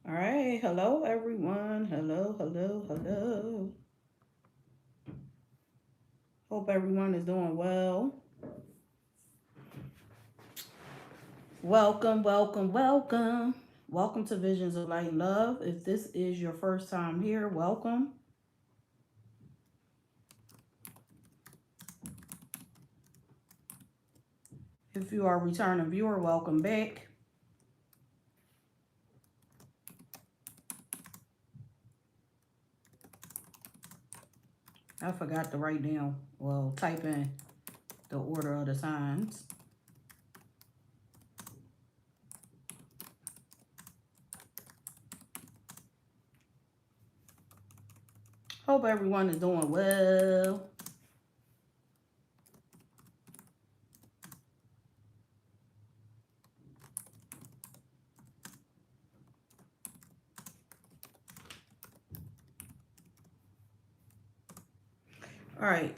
All right. Hello, everyone. Hello, hello, hello. Hope everyone is doing well. Welcome, welcome, welcome. Welcome to Visions of Light and Love. If this is your first time here, welcome. If you are a returning viewer, welcome back. I forgot to write down, well, type in the order of the signs. Hope everyone is doing well. All right,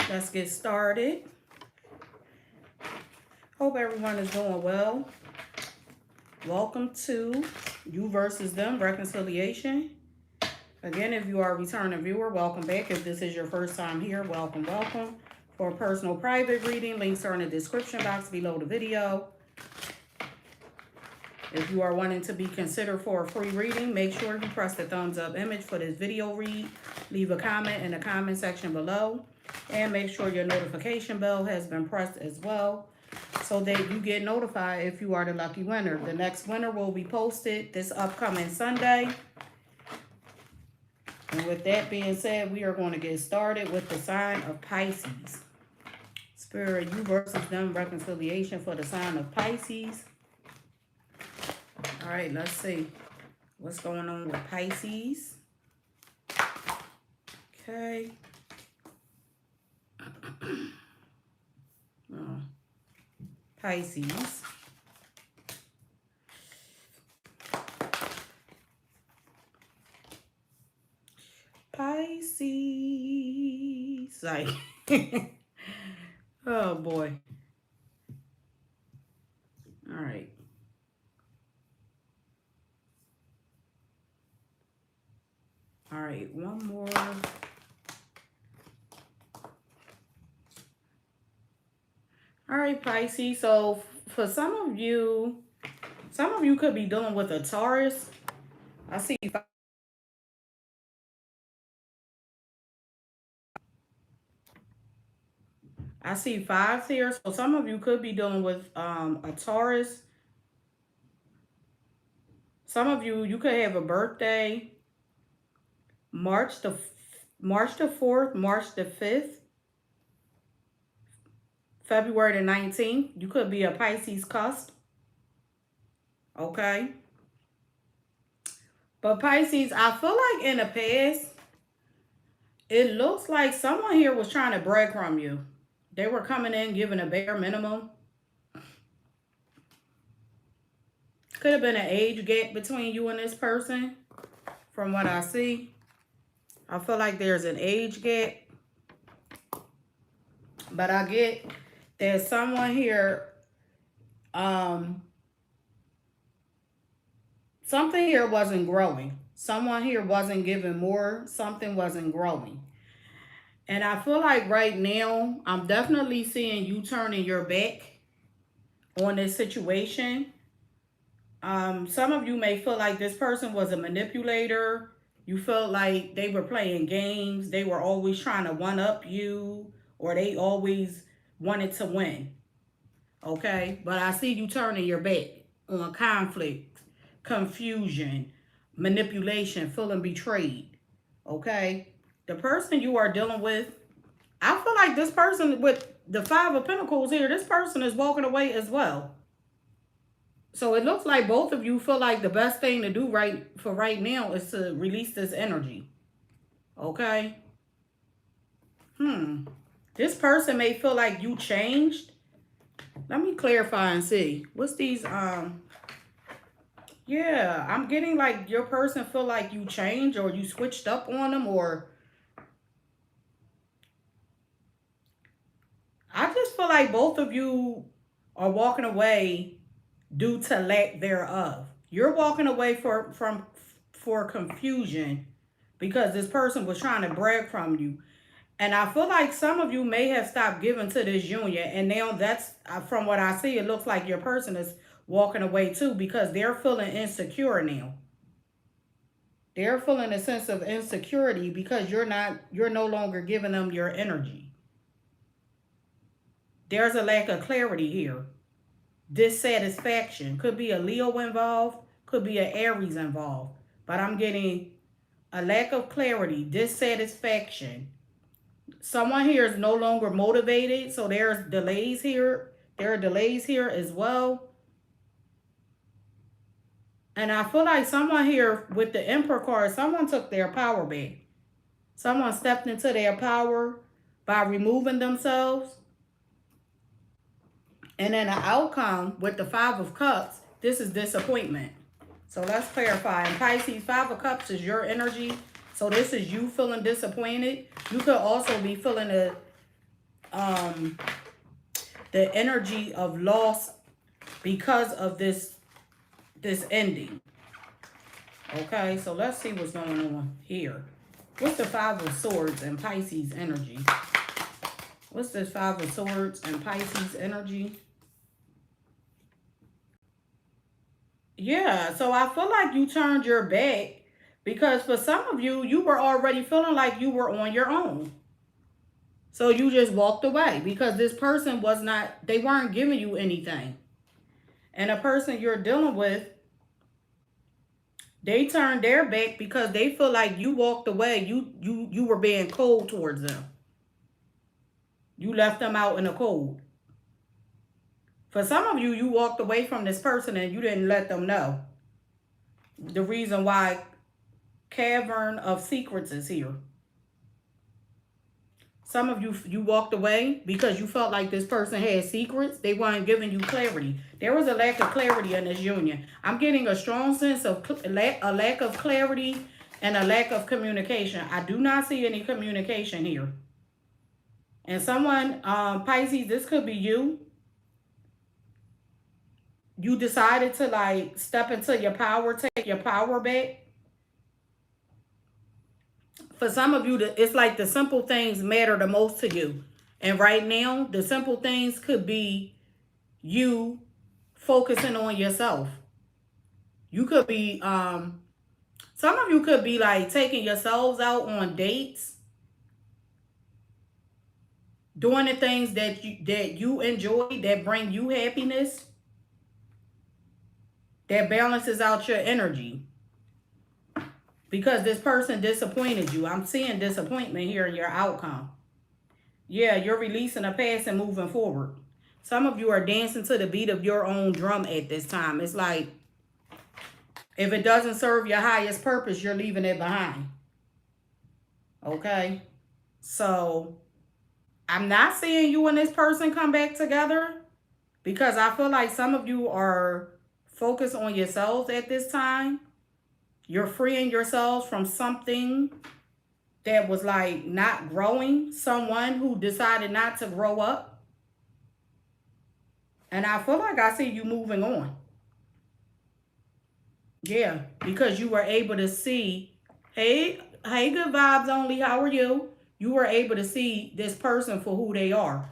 let's get started. Hope everyone is doing well. Welcome to You versus Them Reconciliation. Again, if you are a returning viewer, welcome back. If this is your first time here, welcome, welcome. For a personal private reading, links are in the description box below the video. If you are wanting to be considered for a free reading, make sure you press the thumbs up image for this video read. Leave a comment in the comment section below. And make sure your notification bell has been pressed as well, so that you get notified if you are the lucky winner. The next winner will be posted this upcoming Sunday. And with that being said, we are going to get started with the sign of Pisces. Spirit, You versus Them Reconciliation for the sign of Pisces. All right, let's see what's going on with Pisces. Okay. Pisces. Pisces. Like, oh boy. All right. All right, one more. All right, Pisces. So for some of you could be dealing with a Taurus. I see fives here. So some of you could be dealing with a Taurus. Some of you could have a birthday March the 4th, March the 5th, February the 19th. You could be a Pisces cusp. Okay. But Pisces, I feel like in the past, it looks like someone here was trying to brag from you. They were coming in giving a bare minimum. Could have been an age gap between you and this person, from what I see. I feel like there's an age gap. But I get there's someone here, something here wasn't growing. Someone here wasn't giving more. Something wasn't growing. And I feel like right now, I'm definitely seeing you turning your back on this situation. Some of you may feel like this person was a manipulator. You felt like they were playing games. They were always trying to one-up you, or they always wanted to win. Okay? But I see you turning your back on conflict, confusion, manipulation, feeling betrayed. Okay? The person you are dealing with, I feel like this person with the Five of Pentacles here, this person is walking away as well. So it looks like both of you feel like the best thing to do right now is to release this energy. Okay? This person may feel like you changed. Let me clarify and see. What's these, yeah, I'm getting like your person feel like you changed or you switched up on them, or feel like both of you are walking away due to lack thereof. You're walking away for confusion because this person was trying to brag from you. And I feel like some of you may have stopped giving to this union. And now that's, from what I see, it looks like your person is walking away too because they're feeling insecure now. They're feeling a sense of insecurity because you're no longer giving them your energy. There's a lack of clarity here. Dissatisfaction. Could be a Leo involved, could be an Aries involved. But I'm getting a lack of clarity, dissatisfaction. Someone here is no longer motivated, so there's delays here. There are delays here as well. And I feel like someone here with the Emperor card, someone took their power back. Someone stepped into their power by removing themselves. And then the outcome with the Five of Cups, this is disappointment. So let's clarify. In Pisces, Five of Cups is your energy. So this is you feeling disappointed. You could also be feeling the energy of loss because of this ending. Okay, so let's see what's going on here. What's the Five of Swords and Pisces energy? What's the Five of Swords and Pisces energy? Yeah, so I feel like you turned your back because for some of you, you were already feeling like you were on your own. So you just walked away because this person was not, they weren't giving you anything. And a person you're dealing with, they turned their back because they feel like you walked away. You were being cold towards them. You left them out in the cold. For some of you, you walked away from this person and you didn't let them know. The reason why Cavern of Secrets is here. Some of you, you walked away because you felt like this person had secrets. They weren't giving you clarity. There was a lack of clarity in this union. I'm getting a strong sense of a lack of clarity and a lack of communication. I do not see any communication here. And someone, Pisces, this could be you. You decided to like step into your power, take your power back. For some of you, it's like the simple things matter the most to you. And right now, the simple things could be you focusing on yourself. You could be, some of you could be like taking yourselves out on dates. Doing the things that you enjoy, that bring you happiness. That balances out your energy. Because this person disappointed you. I'm seeing disappointment here in your outcome. Yeah, you're releasing a past and moving forward. Some of you are dancing to the beat of your own drum at this time. It's like, if it doesn't serve your highest purpose, you're leaving it behind. Okay? So, I'm not seeing you and this person come back together. Because I feel like some of you are focused on yourselves at this time. You're freeing yourselves from something that was like not growing. Someone who decided not to grow up. And I feel like I see you moving on. Yeah, because you were able to see, hey, good vibes only, how are you? You were able to see this person for who they are.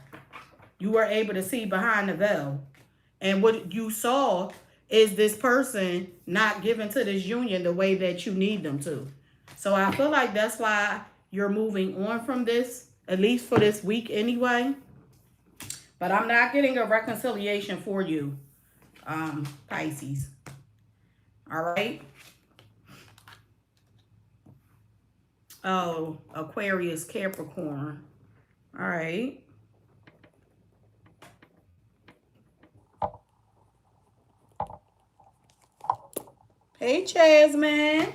You were able to see behind the veil. And what you saw is this person not giving to this union the way that you need them to. So I feel like that's why you're moving on from this, at least for this week anyway. But I'm not getting a reconciliation for you, Pisces. All right. Oh, Aquarius, Capricorn. All right. Hey, Jasmine.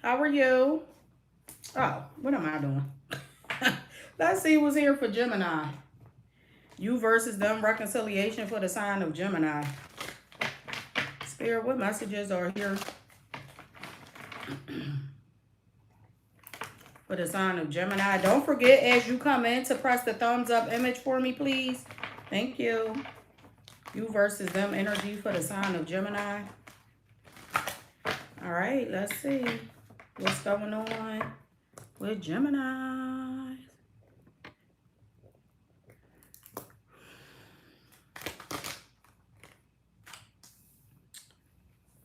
How are you? Oh, what am I doing? Let's see what's here for Gemini. You versus them, reconciliation for the sign of Gemini. Spirit, what messages are here? for the sign of Gemini. Don't forget as you come in to press the thumbs up image for me, please. Thank you. You versus them energy for the sign of Gemini. All right, let's see what's going on with Gemini.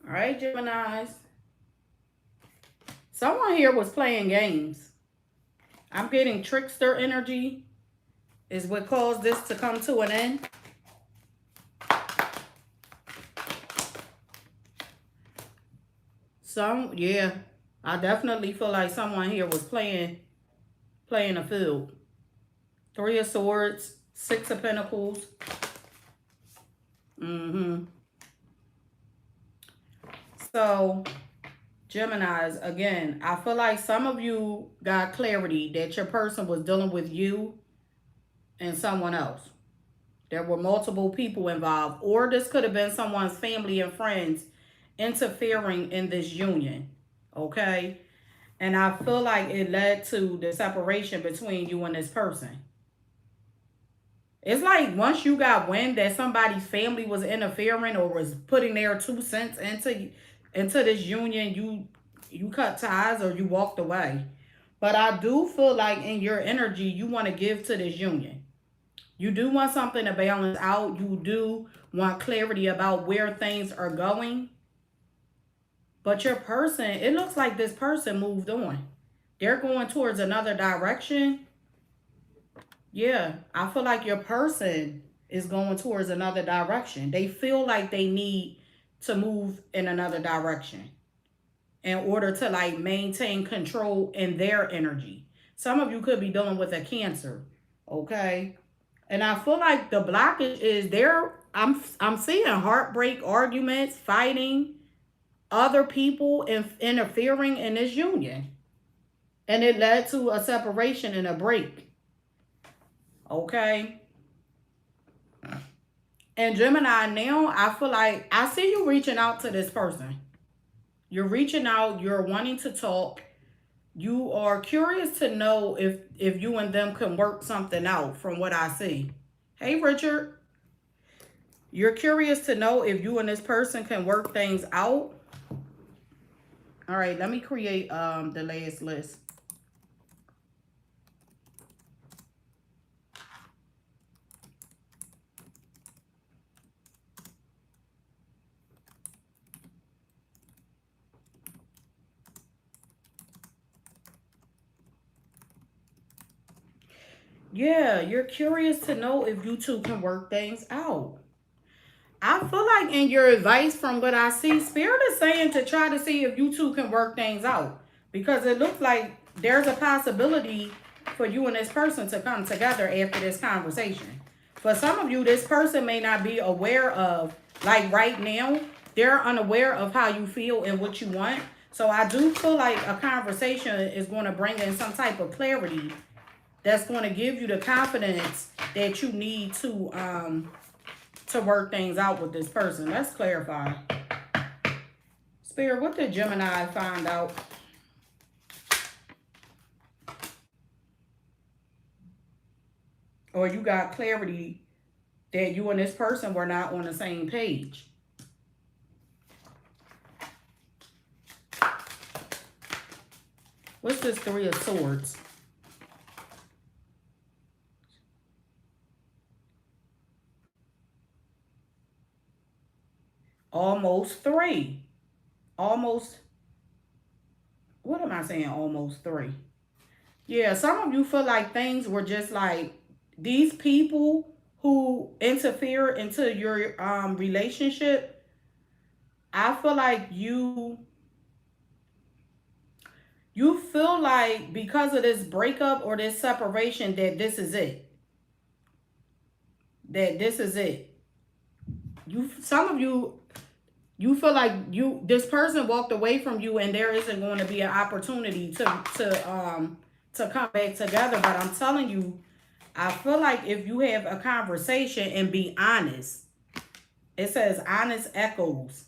All right, Geminis. Someone here was playing games. I'm getting trickster energy is what caused this to come to an end. Yeah, I definitely feel like someone here was playing a field. 3 of Swords, 6 of Pentacles. So, Geminis, again, I feel like some of you got clarity that your person was dealing with you and someone else. There were multiple people involved, or this could have been someone's family and friends interfering in this union, okay? And I feel like it led to the separation between you and this person. It's like once you got wind that somebody's family was interfering or was putting their 2 cents into this union, you cut ties or you walked away. But I do feel like in your energy, you want to give to this union. You do want something to balance out. You do want clarity about where things are going. But your person, it looks like this person moved on. They're going towards another direction. Yeah, I feel like your person is going towards another direction. They feel like they need to move in another direction in order to like maintain control in their energy. Some of you could be dealing with a Cancer, okay? And I feel like the blockage is there. I'm seeing heartbreak, arguments, fighting, other people interfering in this union. And it led to a separation and a break. Okay? And Gemini, now I feel like I see you reaching out to this person. You're reaching out. You're wanting to talk. You are curious to know if you and them can work something out from what I see. Hey, Richard. You're curious to know if you and this person can work things out. All right, let me create the last list. Yeah, you're curious to know if you two can work things out. I feel like in your advice from what I see, Spirit is saying to try to see if you two can work things out. Because it looks like there's a possibility for you and this person to come together after this conversation. For some of you, this person may not be aware of, like right now, they're unaware of how you feel and what you want. So I do feel like a conversation is going to bring in some type of clarity that's going to give you the confidence that you need to work things out with this person. Let's clarify. Spirit, what did Gemini find out? Or you got clarity that you and this person were not on the same page. What's this 3 of Swords? Almost 3. Almost. What am I saying? Almost 3. Yeah, some of you feel like things were just like these people who interfere into your relationship. I feel like you feel like because of this breakup or this separation that this is it. That this is it. Some of you feel like this person walked away from you and there isn't going to be an opportunity to come back together. But I'm telling you, I feel like if you have a conversation and be honest, it says honest echoes.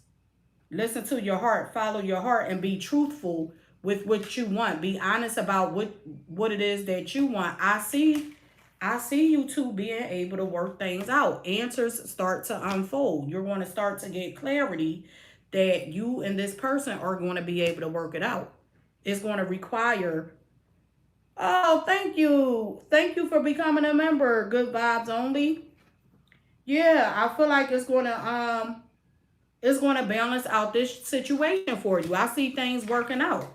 Listen to your heart, follow your heart, and be truthful with what you want. Be honest about what it is that you want. I see you two being able to work things out. Answers start to unfold. You're going to start to get clarity that you and this person are going to be able to work it out. It's going to require, oh, thank you. Thank you for becoming a member. Good vibes only. Yeah, I feel like it's gonna balance out this situation for you. I see things working out.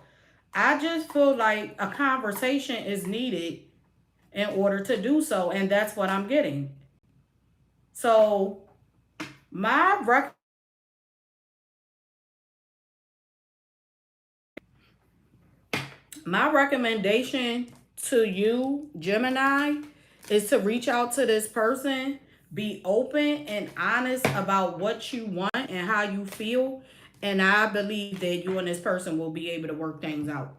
I just feel like a conversation is needed in order to do so, and that's what I'm getting. So my recommendation to you, Gemini, is to reach out to this person, be open and honest about what you want and how you feel, and I believe that you and this person will be able to work things out.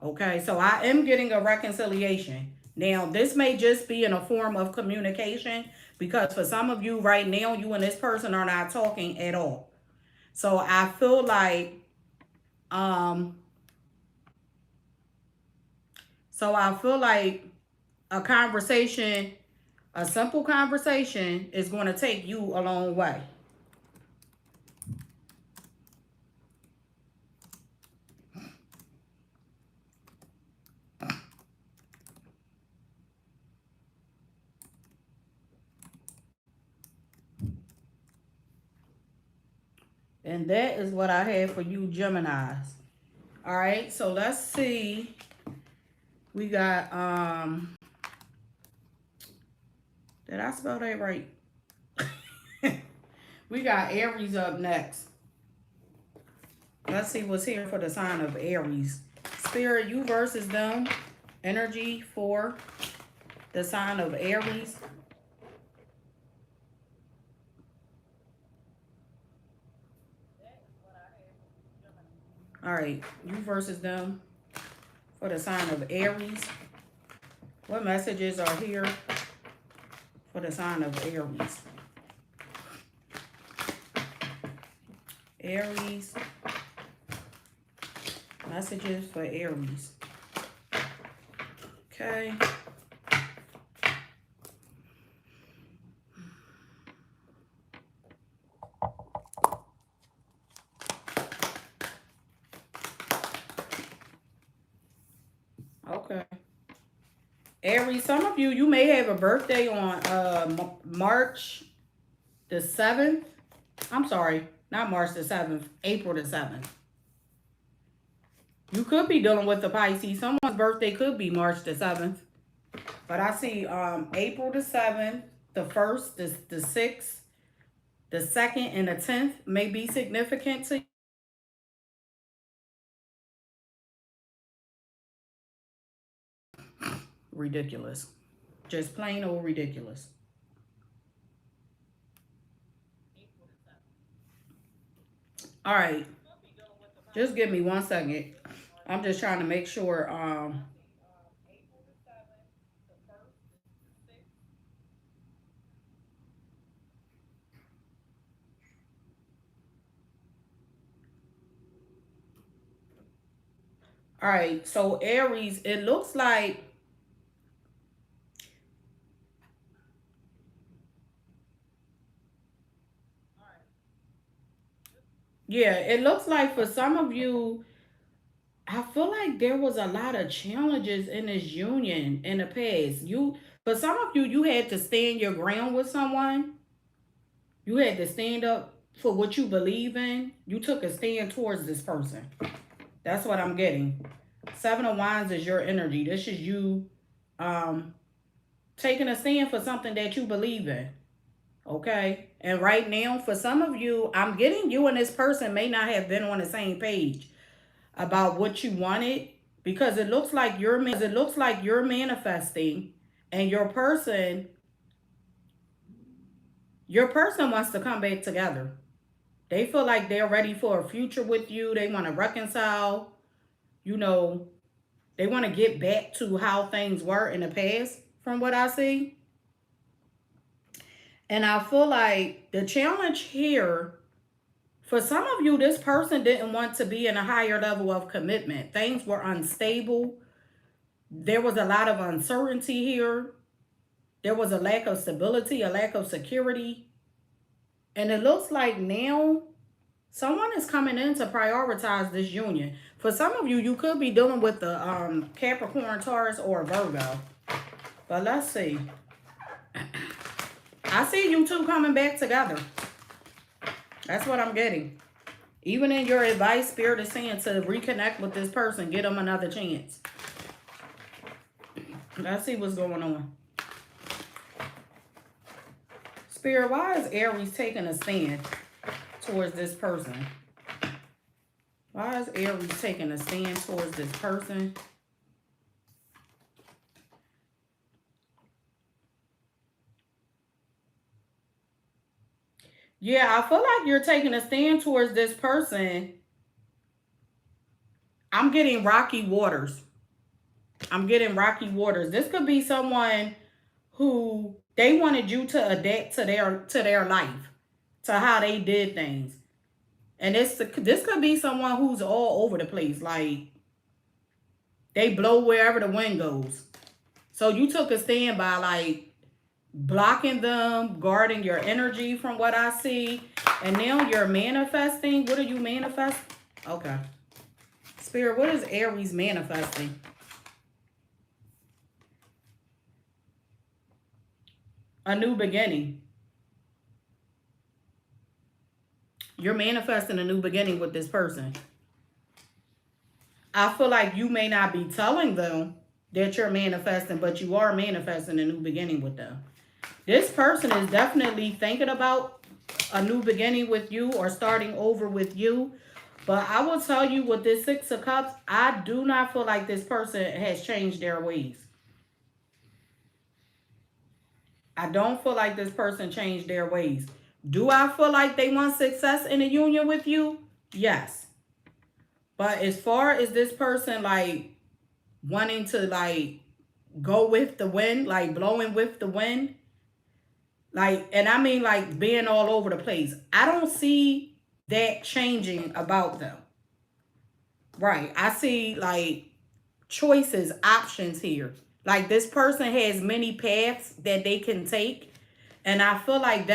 Okay, so I am getting a reconciliation. Now, this may just be in a form of communication because for some of you right now, you and this person are not talking at all. So I feel like, um, a conversation, a simple conversation is going to take you a long way. And that is what I have for you Geminis. All right, so let's see. We got, did I spell that right? We got Aries up next. Let's see what's here for the sign of Aries. Spirit, you versus them. Energy for the sign of Aries. All right, you versus them for the sign of Aries. What messages are here for the sign of Aries? Aries. Messages for Aries. Okay. Okay. Aries, some of you, you may have a birthday on March the 7th. I'm sorry, not March the 7th, April the 7th. You could be dealing with the Pisces. Someone's birthday could be March the 7th. But I see April the 7th, the 1st, the 6th, the 2nd, and the 10th may be significant to you. Ridiculous. Just plain old ridiculous. All right. Just give me 1 second. I'm just trying to make sure. All right. So Aries, it looks like, yeah, it looks like for some of you, I feel like there was a lot of challenges in this union in the past. For some of you, you had to stand your ground with someone. You had to stand up for what you believe in. You took a stand towards this person. That's what I'm getting. 7 of Wands is your energy. This is you taking a stand for something that you believe in. Okay? And right now, for some of you, I'm getting you and this person may not have been on the same page about what you wanted, because it looks like you're manifesting, and your person wants to come back together. They feel like they're ready for a future with you. They want to reconcile. You know, they want to get back to how things were in the past, from what I see. And I feel like the challenge here For some of you, this person didn't want to be in a higher level of commitment. Things were unstable. There was a lot of uncertainty here. There was a lack of stability, a lack of security. And it looks like now someone is coming in to prioritize this union. For some of you, you could be dealing with the Capricorn, Taurus, or Virgo. But let's see. I see you two coming back together. That's what I'm getting. Even in your advice, Spirit is saying to reconnect with this person. Give them another chance. Let's see what's going on. Spirit, why is Aries taking a stand towards this person? Why is Aries taking a stand towards this person? Yeah, I feel like you're taking a stand towards this person. I'm getting rocky waters. I'm getting rocky waters. This could be someone who they wanted you to adapt to their life, to how they did things. And this could be someone who's all over the place. Like, they blow wherever the wind goes. So you took a stand by, like, blocking them, guarding your energy from what I see. And now you're manifesting. What are you manifesting? Okay. Spirit, what is Aries manifesting? A new beginning. You're manifesting a new beginning with this person. I feel like you may not be telling them that you're manifesting, but you are manifesting a new beginning with them. This person is definitely thinking about a new beginning with you or starting over with you. But I will tell you with this Six of Cups, I do not feel like this person has changed their ways. I don't feel like this person changed their ways. Do I feel like they want success in a union with you? Yes. But as far as this person, like, wanting to, like, go with the wind, like, blowing with the wind, like, and I mean, like, being all over the place, I don't see that changing about them. Right. I see, like, choices, options here. Like, this person has many paths that they can take. And I feel like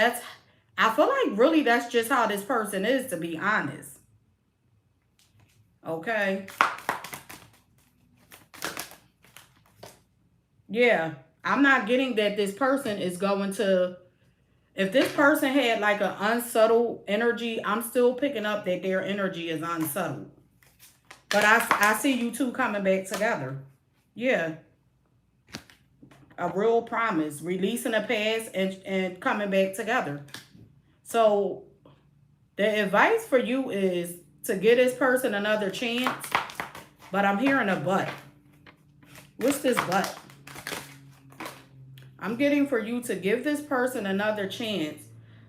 really that's just how this person is, to be honest. Okay. Yeah. I'm not getting that this person is going to, if this person had like an unsettled energy, I'm still picking up that their energy is unsettled. But I see you two coming back together. Yeah. A real promise. Releasing the past and coming back together. So the advice for you is to give this person another chance. But I'm hearing a but. What's this but? I'm getting for you to give this person another chance,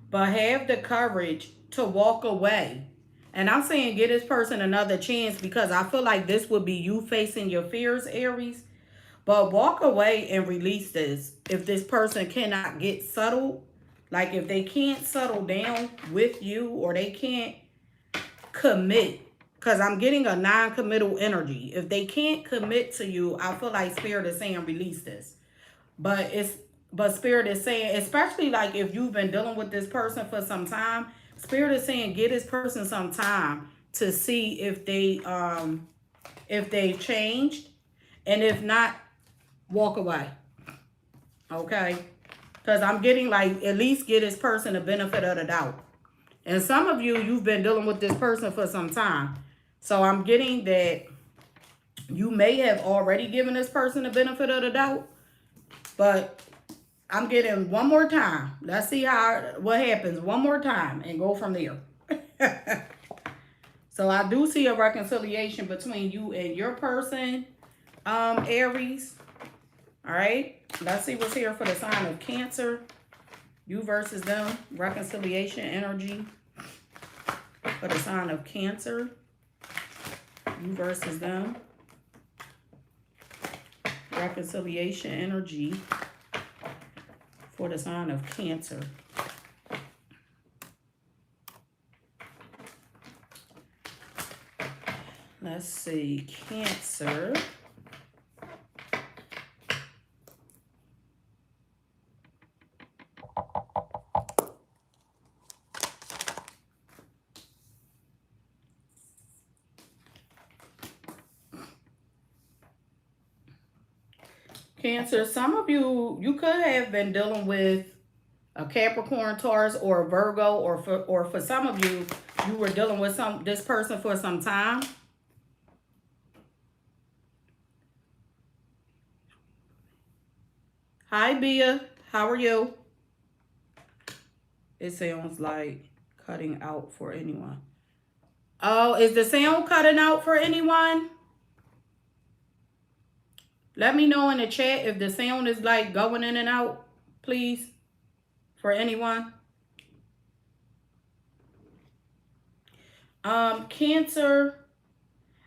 but have the courage to walk away. And I'm saying give this person another chance because I feel like this would be you facing your fears, Aries. But walk away and release this. If this person cannot get settled, like if they can't settle down with you or they can't commit, because I'm getting a non-committal energy. If they can't commit to you, I feel like Spirit is saying release this. But Spirit is saying, especially like if you've been dealing with this person for some time, Spirit is saying give this person some time to see if they've changed, and if not, walk away. Okay? Because I'm getting like at least give this person the benefit of the doubt. And some of you, you've been dealing with this person for some time. So I'm getting that you may have already given this person the benefit of the doubt. But I'm getting one more time. Let's see what happens one more time and go from there. So I do see a reconciliation between you and your person, Aries. All right. Let's see what's here for the sign of Cancer. You versus them. Reconciliation energy for the sign of Cancer. You versus them. Reconciliation energy for the sign of Cancer. Let's see, Cancer. Cancer, some of you could have been dealing with a Capricorn, Taurus, or a Virgo, or for some of you, you were dealing with this person for some time. Hi, Bia. How are you? It sounds like cutting out for anyone. Oh, is the sound cutting out for anyone? Let me know in the chat if the sound is like going in and out, please, for anyone. Cancer,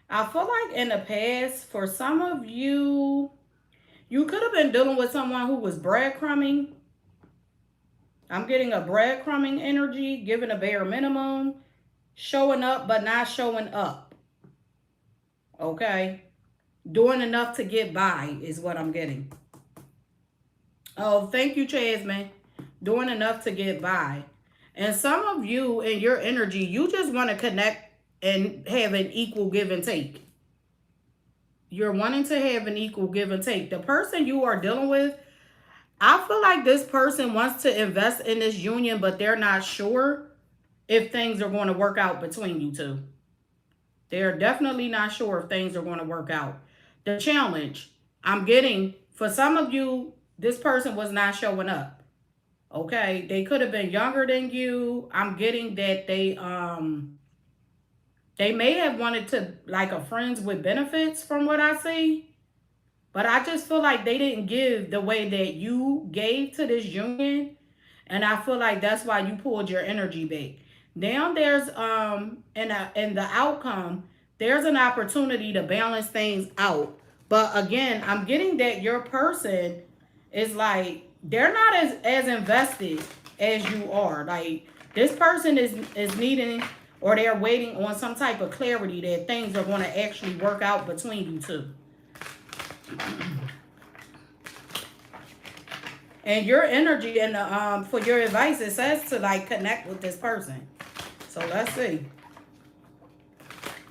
I feel like in the past, for some of you, you could have been dealing with someone who was breadcrumbing. I'm getting a breadcrumbing energy, giving a bare minimum, showing up but not showing up. Okay? Doing enough to get by is what I'm getting. Oh, thank you, Jasmine. Doing enough to get by. And some of you in your energy, you just want to connect and have an equal give and take. You're wanting to have an equal give and take. The person you are dealing with, I feel like this person wants to invest in this union, but they're not sure if things are going to work out between you two. They're definitely not sure if things are going to work out. The challenge I'm getting, for some of you, this person was not showing up. Okay, they could have been younger than you. I'm getting that they may have wanted to, like, a friends with benefits from what I see. But I just feel like they didn't give the way that you gave to this union. And I feel like that's why you pulled your energy back. Now there's in the outcome, there's an opportunity to balance things out. But again, I'm getting that your person is like, they're not as invested as you are. Like, this person is needing, or they're waiting on some type of clarity that things are going to actually work out between you two. And your energy and for your advice, it says to like connect with this person. So let's see.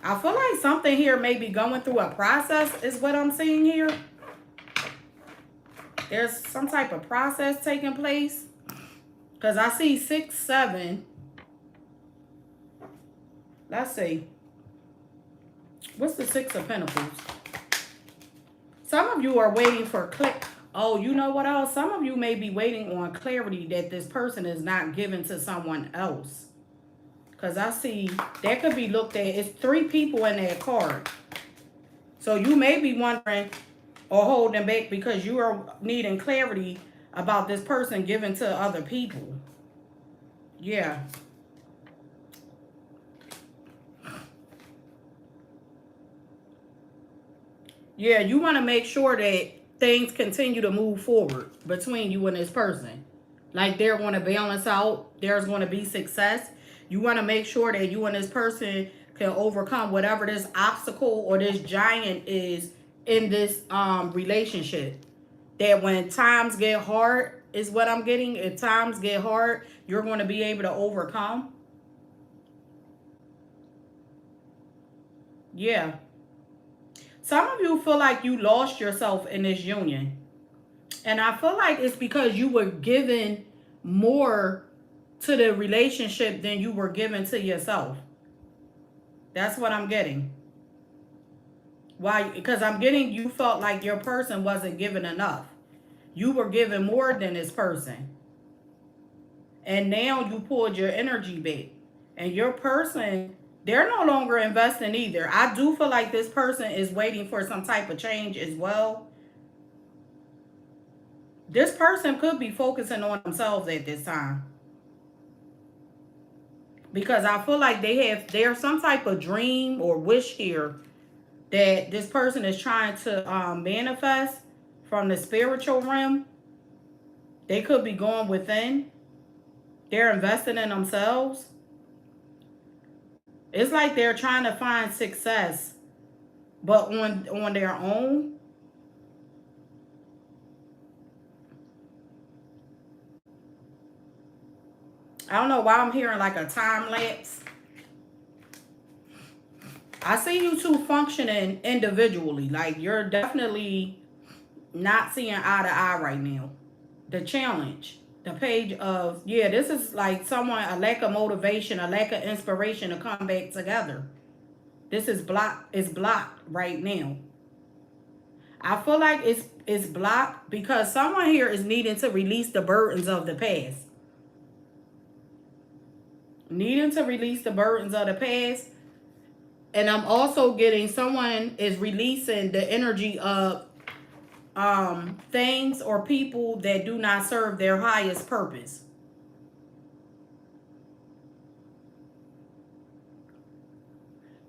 I feel like something here may be going through a process is what I'm seeing here. There's some type of process taking place. Because I see 6, 7. Let's see. What's the 6 of Pentacles? Some of you are waiting for Oh, you know what else? Some of you may be waiting on clarity that this person is not given to someone else. Because I see that could be looked at. It's 3 people in that card. So you may be wondering or holding back because you are needing clarity about this person given to other people. Yeah. Yeah, you want to make sure that things continue to move forward between you and this person. Like, they're going to balance out. There's going to be success. You want to make sure that you and this person can overcome whatever this obstacle or this giant is in this relationship. That when times get hard is what I'm getting. If times get hard, you're going to be able to overcome. Yeah. Some of you feel like you lost yourself in this union. And I feel like it's because you were given more to the relationship than you were given to yourself. That's what I'm getting. Why? Because I'm getting you felt like your person wasn't given enough. You were given more than this person. And now you pulled your energy back. And your person, they're no longer investing either. I do feel like this person is waiting for some type of change as well. This person could be focusing on themselves at this time. Because I feel like there's some type of dream or wish here that this person is trying to manifest from the spiritual realm. They could be going within. They're investing in themselves. It's like they're trying to find success but on their own. I don't know why I'm hearing like a time lapse. I see you two functioning individually. Like you're definitely not seeing eye to eye right now. The challenge, the page of, yeah, this is like someone, a lack of motivation, a lack of inspiration to come back together. This is blocked. It's blocked right now. I feel like it's blocked because someone here is needing to release the burdens of the past. Needing to release the burdens of the past. And I'm also getting someone is releasing the energy of things or people that do not serve their highest purpose.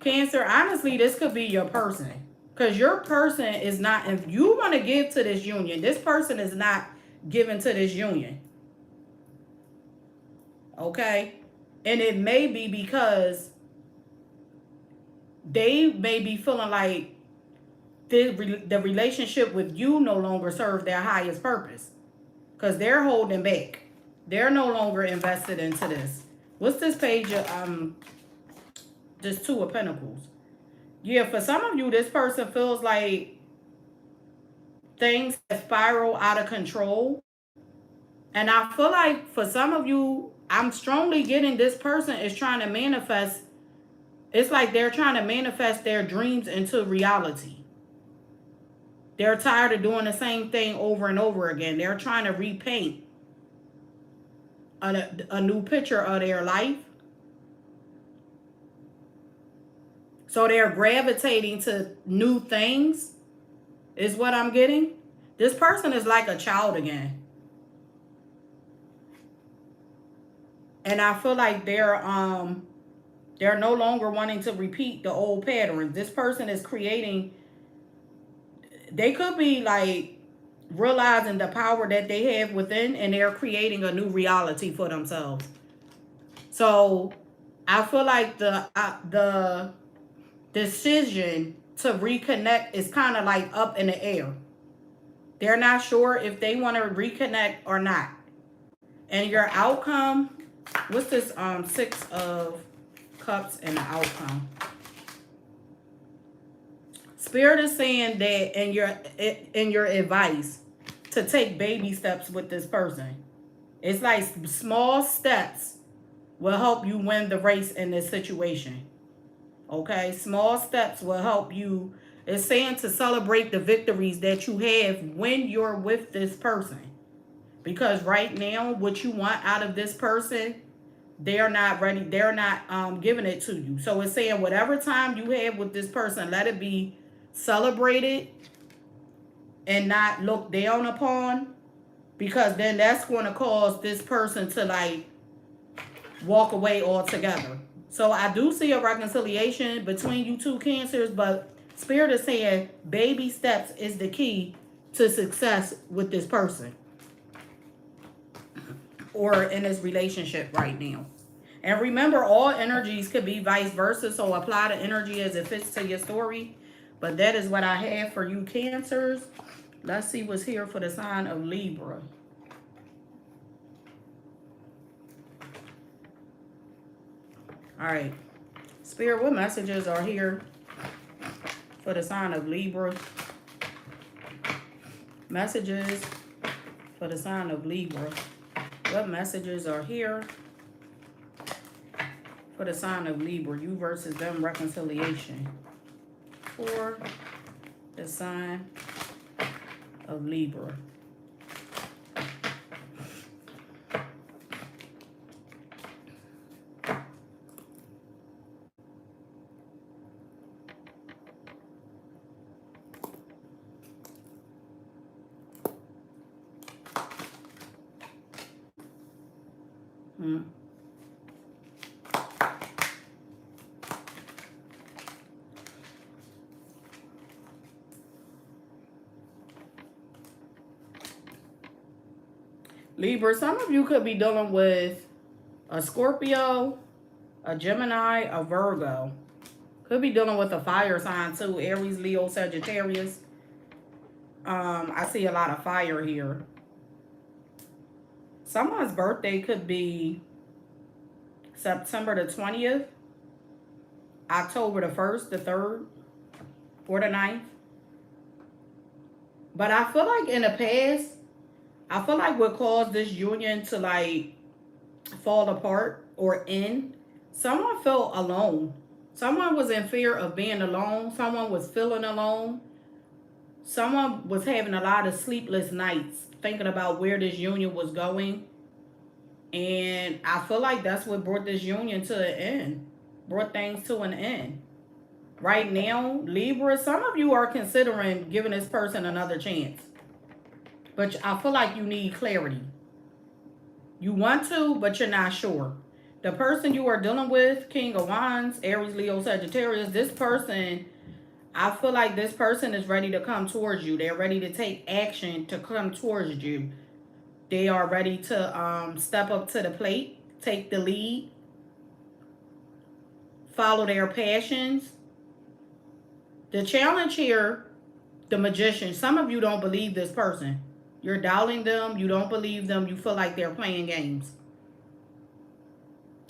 Cancer, honestly, this could be your person. Because your person is not, if you want to give to this union, this person is not giving to this union. Okay? And it may be because they may be feeling like the relationship with you no longer serves their highest purpose. Because they're holding back. They're no longer invested into this. What's this page of, just Two of Pentacles? Yeah, for some of you, this person feels like things spiral out of control. And I feel like for some of you, I'm strongly getting this person is trying to manifest. It's like they're trying to manifest their dreams into reality. They're tired of doing the same thing over and over again. They're trying to repaint a new picture of their life. So they're gravitating to new things, is what I'm getting. This person is like a child again. And I feel like they're no longer wanting to repeat the old patterns. This person is creating, they could be like realizing the power that they have within, and they're creating a new reality for themselves. So I feel like the decision to reconnect is kind of like up in the air. They're not sure if they want to reconnect or not. And your outcome, what's this Six of Cups and the outcome? Spirit is saying that in your advice to take baby steps with this person. It's like small steps will help you win the race in this situation. Okay? Small steps will help you. It's saying to celebrate the victories that you have when you're with this person. Because right now, what you want out of this person, they're not ready. They're not giving it to you. So it's saying whatever time you have with this person, let it be celebrated and not looked down upon. Because then that's going to cause this person to like walk away altogether. So I do see a reconciliation between you two Cancers, but Spirit is saying baby steps is the key to success with this person or in this relationship right now. And remember, all energies could be vice versa, so apply the energy as it fits to your story. But that is what I have for you Cancers. Let's see what's here for the sign of Libra. All right. Spirit, what messages are here for the sign of Libra? Messages for the sign of Libra. What messages are here for the sign of Libra? You versus them, reconciliation. For the sign of Libra. Libra, some of you could be dealing with a Scorpio, a Gemini, a Virgo. Could be dealing with a fire sign too. Aries, Leo, Sagittarius. I see a lot of fire here. Someone's birthday could be September the 20th, October the 1st, the 3rd, or the 9th. But I feel like in the past, I feel like what caused this union to like fall apart or end, someone felt alone. Someone was in fear of being alone. Someone was feeling alone. Someone was having a lot of sleepless nights thinking about where this union was going. And I feel like that's what brought this union to an end. Brought things to an end. Right now, Libra, some of you are considering giving this person another chance. But I feel like you need clarity. You want to, but you're not sure. The person you are dealing with, King of Wands, Aries, Leo, Sagittarius, this person, I feel like this person is ready to come towards you. They're ready to take action to come towards you. They are ready to step up to the plate, take the lead, follow their passions. The challenge here, the Magician, some of you don't believe this person. You're doubting them. You don't believe them. You feel like they're playing games.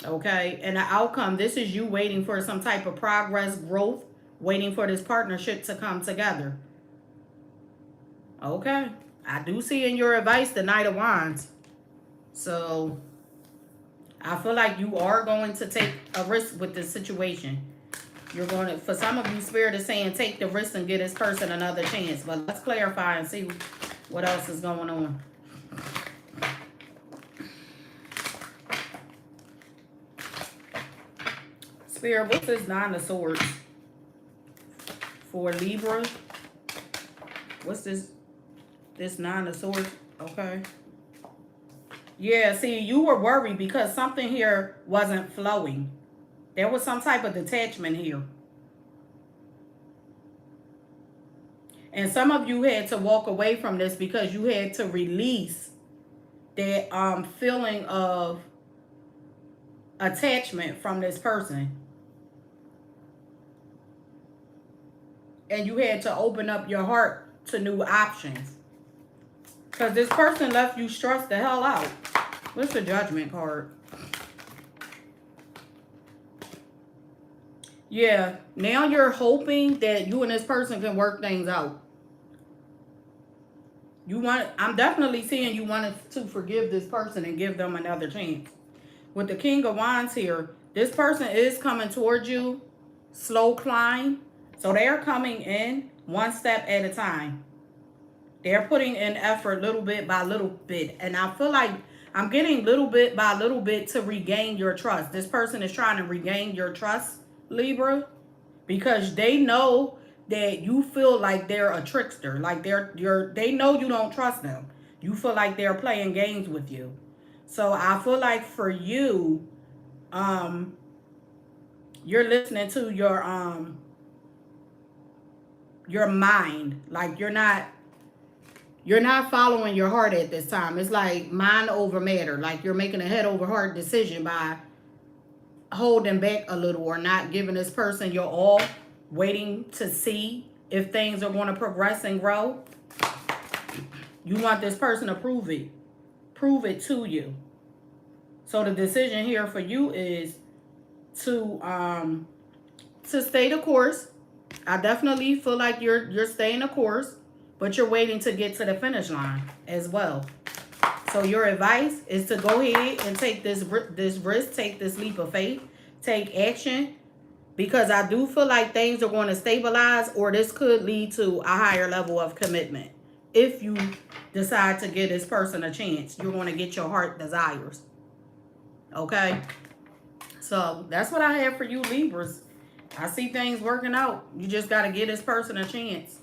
Okay? And the outcome, this is you waiting for some type of progress, growth, waiting for this partnership to come together. Okay? I do see in your advice the Knight of Wands. So, I feel like you are going to take a risk with this situation. You're going to, for some of you, Spirit is saying take the risk and give this person another chance. But let's clarify and see what else is going on. Spirit, what's this Nine of Swords for Libra? What's this Nine of Swords? Okay. Yeah, see, you were worried because something here wasn't flowing. There was some type of detachment here. And some of you had to walk away from this because you had to release that feeling of attachment from this person. And you had to open up your heart to new options. Because this person left you stressed the hell out. What's the Judgment card? Yeah, now you're hoping that you and this person can work things out. I'm definitely seeing you wanted to forgive this person and give them another chance. With the King of Wands here, this person is coming towards you, slow climb. So they're coming in one step at a time. They're putting in effort little bit by little bit. And I feel like I'm getting little bit by little bit to regain your trust. This person is trying to regain your trust, Libra, because they know that you feel like they're a trickster. Like they know you don't trust them. You feel like they're playing games with you. So I feel like for you, you're listening to your mind. Like you're not following your heart at this time. It's like mind over matter. Like you're making a head over heart decision by holding back a little or not giving this person your all, waiting to see if things are going to progress and grow. You want this person to prove it to you. So the decision here for you is to stay the course. I definitely feel like you're staying the course, but you're waiting to get to the finish line as well. So your advice is to go ahead and take this risk, take this leap of faith, take action, because I do feel like things are going to stabilize, or this could lead to a higher level of commitment. If you decide to give this person a chance, you're going to get your heart desires. Okay? So that's what I have for you, Libras. I see things working out. You just got to give this person a chance.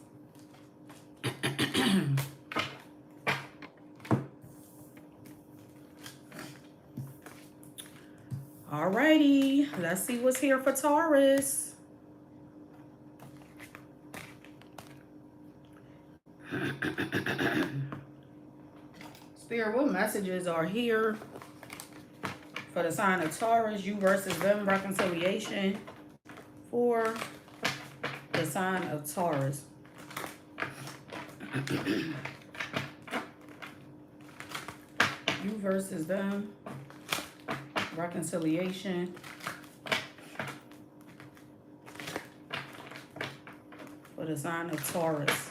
Alrighty, let's see what's here for Taurus. Spirit, what messages are here for the sign of Taurus? You versus them, reconciliation for the sign of Taurus. You versus them. Reconciliation. For the sign of Taurus.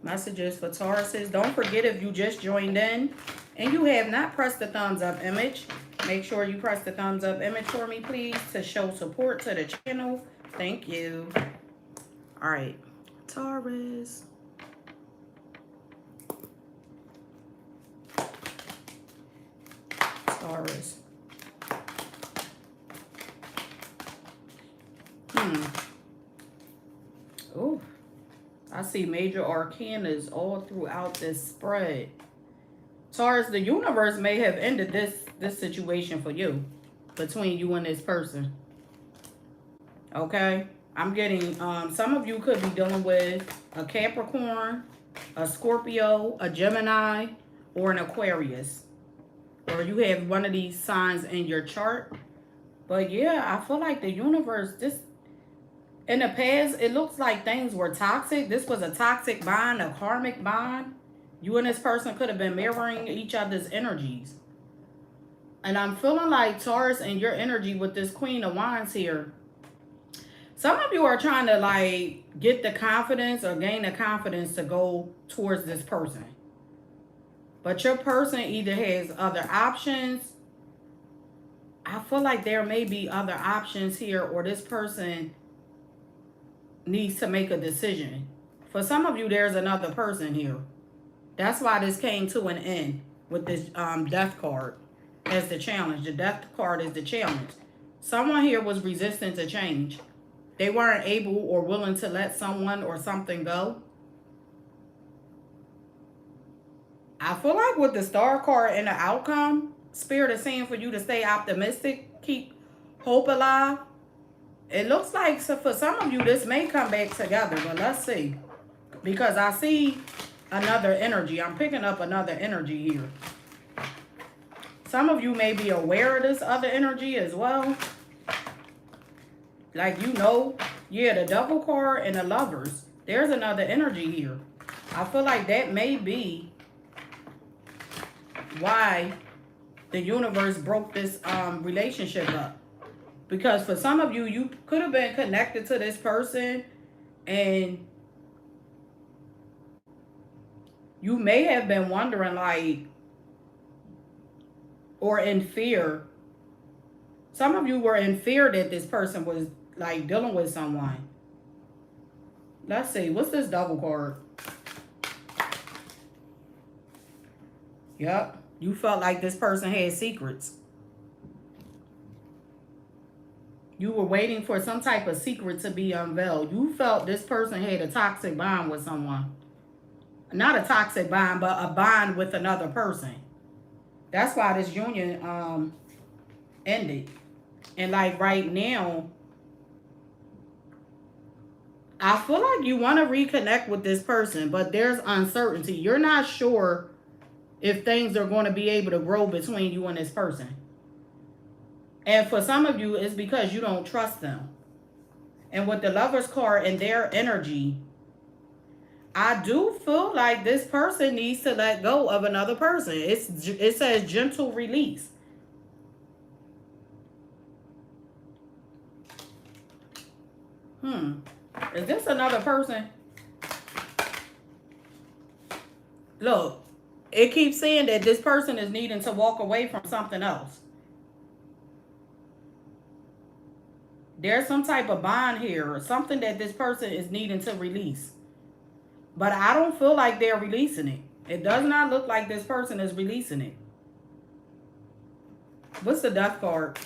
Messages for Tauruses. Don't forget, if you just joined in and you have not pressed the thumbs up image, make sure you press the thumbs up image for me, please, to show support to the channel. Thank you. All right. Taurus. Taurus. Oh, I see major arcanas all throughout this spread. Taurus, the universe may have ended this situation for you, between you and this person. Okay? I'm getting, some of you could be dealing with a Capricorn, a Scorpio, a Gemini, or an Aquarius. Or you have one of these signs in your chart. But yeah, I feel like the universe, in the past, it looks like things were toxic. This was a toxic bond, a karmic bond. You and this person could have been mirroring each other's energies. And I'm feeling like Taurus and your energy with this Queen of Wands here. Some of you are trying to like get the confidence or gain the confidence to go towards this person. But your person either has other options. I feel like there may be other options here, or this person needs to make a decision. For some of you, there's another person here. That's why this came to an end with this death card as the challenge. The death card is the challenge. Someone here was resistant to change. They weren't able or willing to let someone or something go. I feel like with the star card and the outcome, Spirit is saying for you to stay optimistic, keep hope alive. It looks like, so for some of you, this may come back together, but let's see. Because I see another energy. I'm picking up another energy here. Some of you may be aware of this other energy as well. Like, you know, yeah, the Devil card and the Lovers. There's another energy here. I feel like that may be why the universe broke this relationship up. Because for some of you, you could have been connected to this person and you may have been wondering, like, or in fear. Some of you were in fear that this person was like dealing with someone. Let's see, what's this Double card? Yep, you felt like this person had secrets. You were waiting for some type of secret to be unveiled. You felt this person had a toxic bond with someone. Not a toxic bond, but a bond with another person. That's why this union ended. And like right now, I feel like you want to reconnect with this person, but there's uncertainty. You're not sure if things are going to be able to grow between you and this person. And for some of you, it's because you don't trust them. And with the Lovers card and their energy, I do feel like this person needs to let go of another person. It says gentle release. Is this another person? Look, it keeps saying that this person is needing to walk away from something else. There's some type of bond here or something that this person is needing to release. But I don't feel like they're releasing it. It does not look like this person is releasing it. What's the Death card?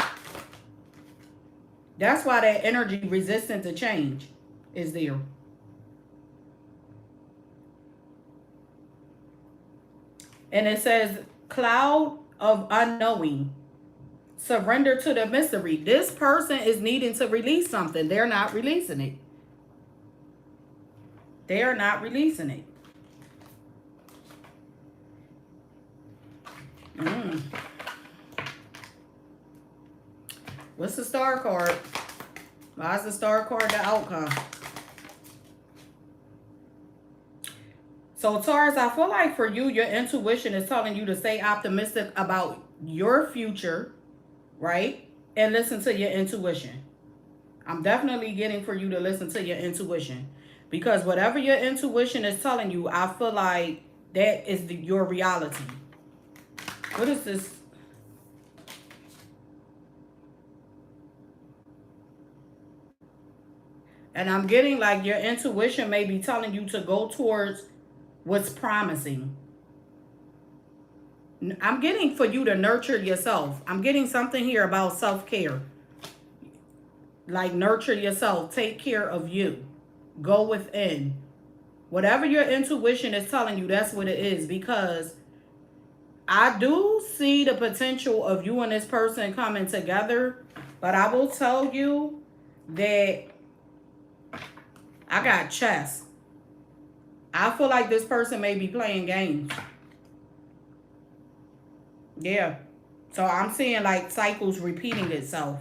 That's why that energy resistant to change is there. And it says cloud of unknowing. Surrender to the mystery. This person is needing to release something. They're not releasing it. They are not releasing it. What's the Star card? Why is the star card the outcome? So Taurus, I feel like for you, your intuition is telling you to stay optimistic about your future, right? And listen to your intuition. I'm definitely getting for you to listen to your intuition. Because whatever your intuition is telling you, I feel like that is your reality. What is this? And I'm getting like your intuition may be telling you to go towards what's promising. I'm getting for you to nurture yourself. I'm getting something here about self-care. Like nurture yourself. Take care of you. Go within. Whatever your intuition is telling you, that's what it is. Because I do see the potential of you and this person coming together. But I will tell you that I got chess. I feel like this person may be playing games. Yeah. So I'm seeing like cycles repeating itself.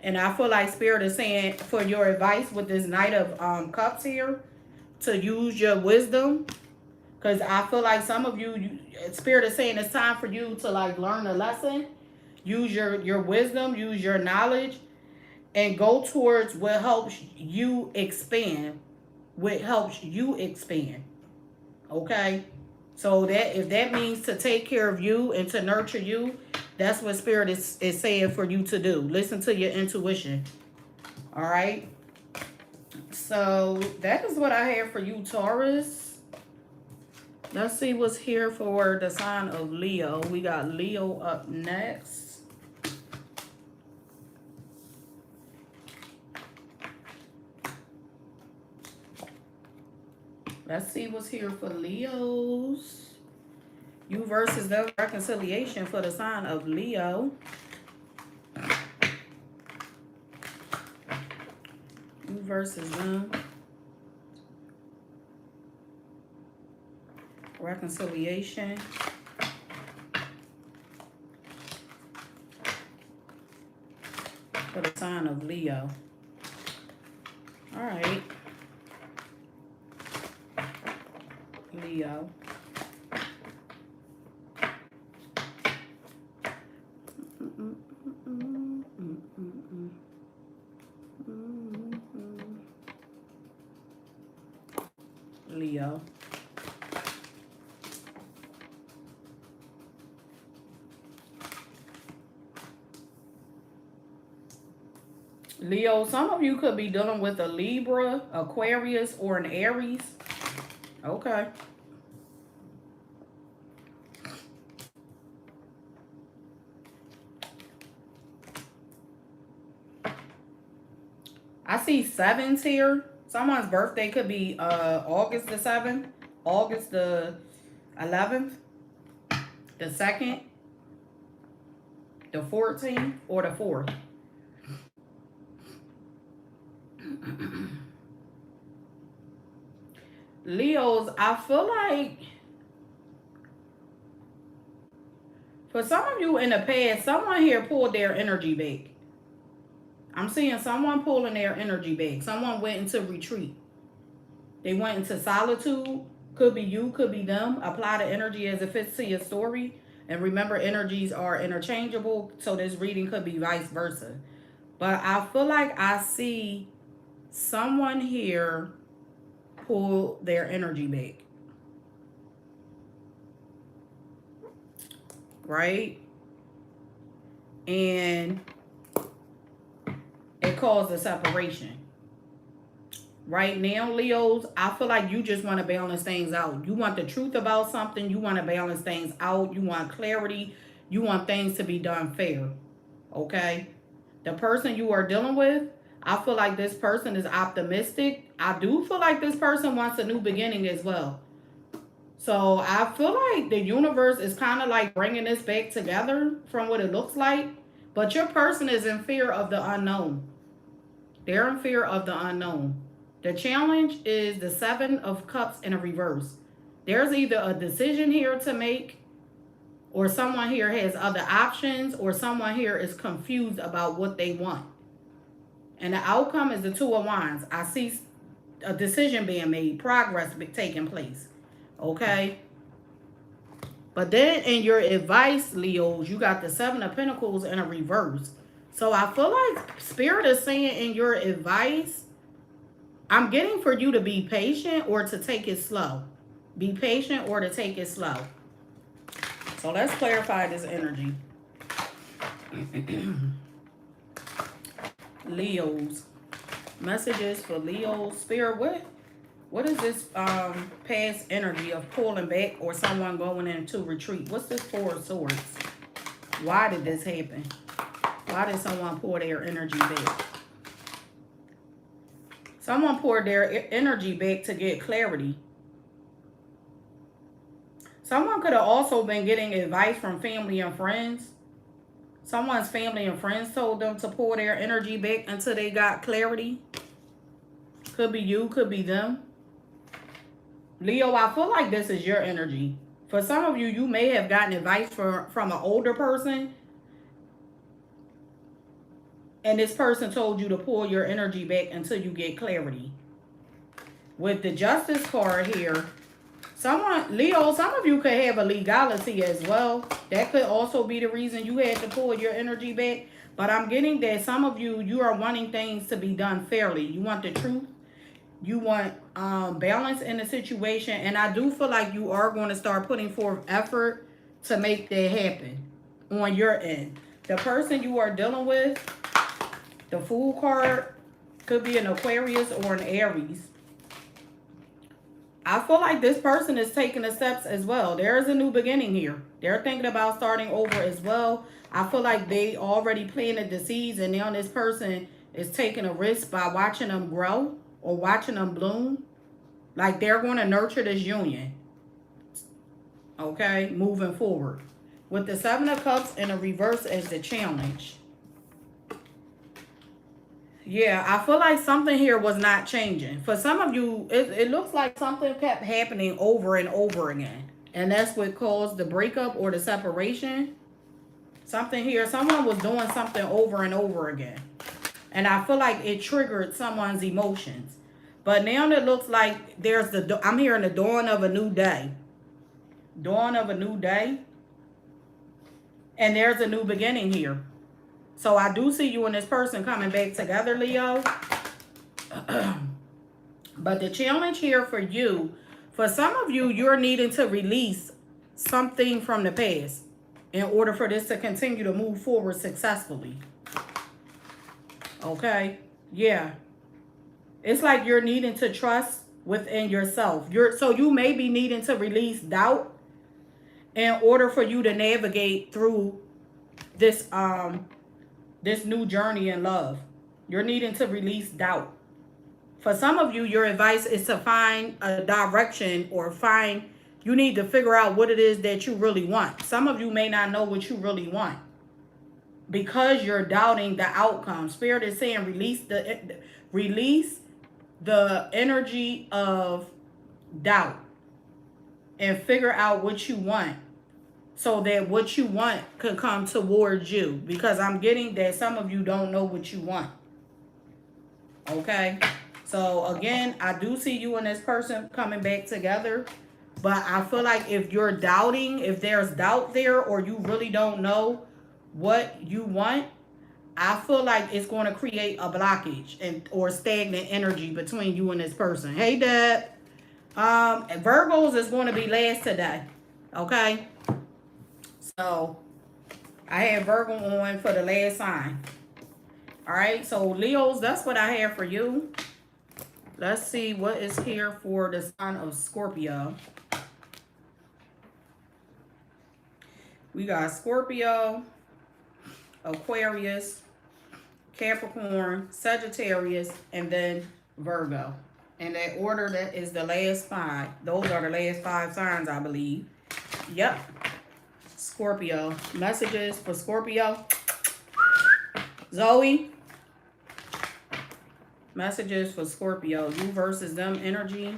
And I feel like Spirit is saying for your advice with this Knight of Cups here, to use your wisdom. Because I feel like some of you, Spirit is saying it's time for you to like learn a lesson. Use your wisdom, use your knowledge, and go towards what helps you expand. What helps you expand. Okay? So that if that means to take care of you and to nurture you, that's what Spirit is saying for you to do. Listen to your intuition. All right? So that is what I have for you, Taurus. Let's see what's here for the sign of Leo. We got Leo up next. Let's see what's here for Leos. You versus the reconciliation for the sign of Leo. You versus them. Reconciliation. For the sign of Leo. All right. Leo. Leo. Leo, some of you could be dealing with a Libra, Aquarius, or an Aries. Okay. I see sevens here. Someone's birthday could be August the 7th, August the 11th, the 2nd, the 14th, or the 4th. Leos, I feel like for some of you in the past, someone here pulled their energy back. I'm seeing someone pulling their energy back. Someone went into retreat. They went into solitude. Could be you, could be them. Apply the energy as it fits to your story. And remember, energies are interchangeable, so this reading could be vice versa. But I feel like I see someone here pull their energy back. Right? And it caused a separation. Right now, Leos, I feel like you just want to balance things out. You want the truth about something. You want to balance things out. You want clarity. You want things to be done fair. Okay? The person you are dealing with, I feel like this person is optimistic. I do feel like this person wants a new beginning as well. So I feel like the universe is kind of like bringing this back together from what it looks like. But your person is in fear of the unknown. They're in fear of the unknown. The challenge is the 7 of Cups in a reverse. There's either a decision here to make, Or someone here has other options, or someone here is confused about what they want. And the outcome is the Two of Wands. I see a decision being made, progress taking place. Okay? But then in your advice, Leos, you got the Seven of Pentacles in a reverse. So I feel like Spirit is saying in your advice, I'm getting for you to be patient or to take it slow. Be patient or to take it slow. So let's clarify this energy. Leos. Messages for Leos. Spirit, what is this past energy of pulling back or someone going into retreat? What's this Four of Swords? Why did this happen? Why did someone pour their energy back? Someone poured their energy back to get clarity. Someone could have also been getting advice from family and friends. Someone's family and friends told them to pour their energy back until they got clarity. Could be you, could be them. Leo, I feel like this is your energy. For some of you, you may have gotten advice from an older person. And this person told you to pull your energy back until you get clarity. With the Justice card here, Leo, some of you could have a legality as well. That could also be the reason you had to pull your energy back. But I'm getting that some of you, you are wanting things to be done fairly. You want the truth. You want balance in the situation. And I do feel like you are going to start putting forth effort to make that happen on your end. The person you are dealing with, the Fool card, could be an Aquarius or an Aries. I feel like this person is taking the steps as well. There is a new beginning here. They're thinking about starting over as well. I feel like they already planted the seeds, and now this person is taking a risk by watching them grow or watching them bloom. Like they're going to nurture this union. Okay, moving forward. With the Seven of Cups in a reverse as the challenge. Yeah, I feel like something here was not changing. For some of you, it looks like something kept happening over and over again. And that's what caused the breakup or the separation. Something here, someone was doing something over and over again. And I feel like it triggered someone's emotions. But now it looks like there's I'm hearing the dawn of a new day. Dawn of a new day. And there's a new beginning here. So I do see you and this person coming back together, Leo. But the challenge here for you, for some of you, you're needing to release something from the past in order for this to continue to move forward successfully. Okay? Yeah. It's like you're needing to trust within yourself. So you may be needing to release doubt in order for you to navigate through this this new journey in love. You're needing to release doubt. For some of you, your advice is to find a direction or you need to figure out what it is that you really want. Some of you may not know what you really want because you're doubting the outcome. Spirit is saying release the energy of doubt and figure out what you want. So that what you want could come towards you. Because I'm getting that some of you don't know what you want. Okay? So, again, I do see you and this person coming back together. But I feel like if you're doubting, if there's doubt there, or you really don't know what you want, I feel like it's going to create a blockage or stagnant energy between you and this person. Hey, Deb. Virgos is going to be last today. Okay? So, I had Virgo on for the last sign. Alright, so Leos, that's what I have for you. Let's see what is here for the sign of Scorpio. We got Scorpio, Aquarius, Capricorn, Sagittarius, and then Virgo. In that order, that is the last 5. Those are the last 5 signs, I believe. Yep. Scorpio. Messages for Scorpio. Zoe. Messages for Scorpio. You versus them energy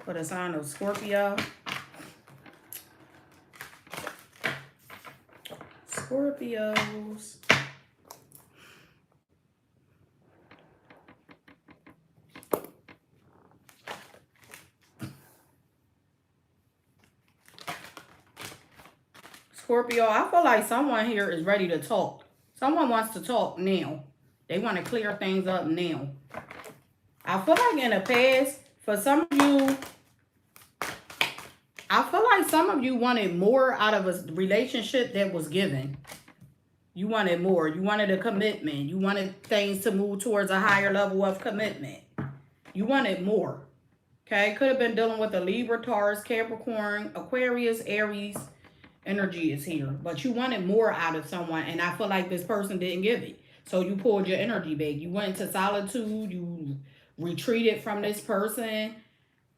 for the sign of Scorpio. Scorpios. Scorpio, I feel like someone here is ready to talk. Someone wants to talk now. They want to clear things up now. I feel like in the past, for some of you, I feel like some of you wanted more out of a relationship that was given. You wanted more. You wanted a commitment. You wanted things to move towards a higher level of commitment. You wanted more. Okay? Could have been dealing with a Libra, Taurus, Capricorn, Aquarius, Aries. Energy is here. But you wanted more out of someone. And I feel like this person didn't give it. So you pulled your energy back. You went into solitude. You retreated from this person.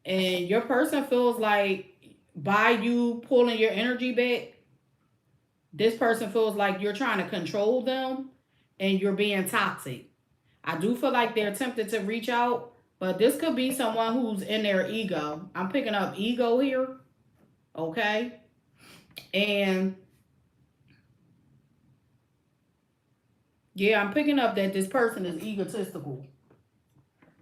And your person feels like by you pulling your energy back, this person feels like you're trying to control them and you're being toxic. I do feel like they're tempted to reach out, but this could be someone who's in their ego. I'm picking up ego here, okay? And yeah, I'm picking up that this person is egotistical.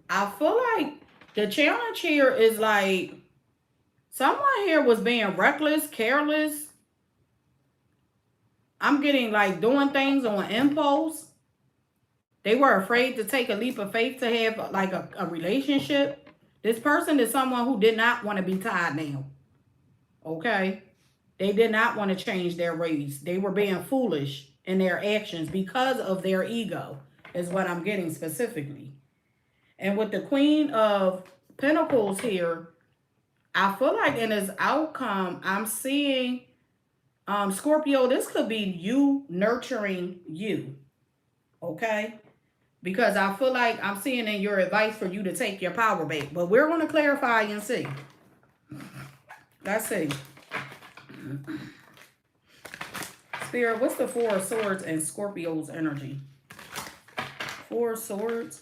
I feel like the challenge here is like someone here was being reckless, careless. I'm getting like doing things on impulse. They were afraid to take a leap of faith to have like a relationship. This person is someone who did not want to be tied now. Okay? They did not want to change their ways. They were being foolish in their actions because of their ego, is what I'm getting specifically. And with the Queen of Pentacles here, I feel like in this outcome, I'm seeing Scorpio, this could be you nurturing you. Okay? Because I feel like I'm seeing in your advice for you to take your power back. But we're going to clarify and see. Let's see. Spirit, what's the Four of Swords and Scorpio's energy? Four of Swords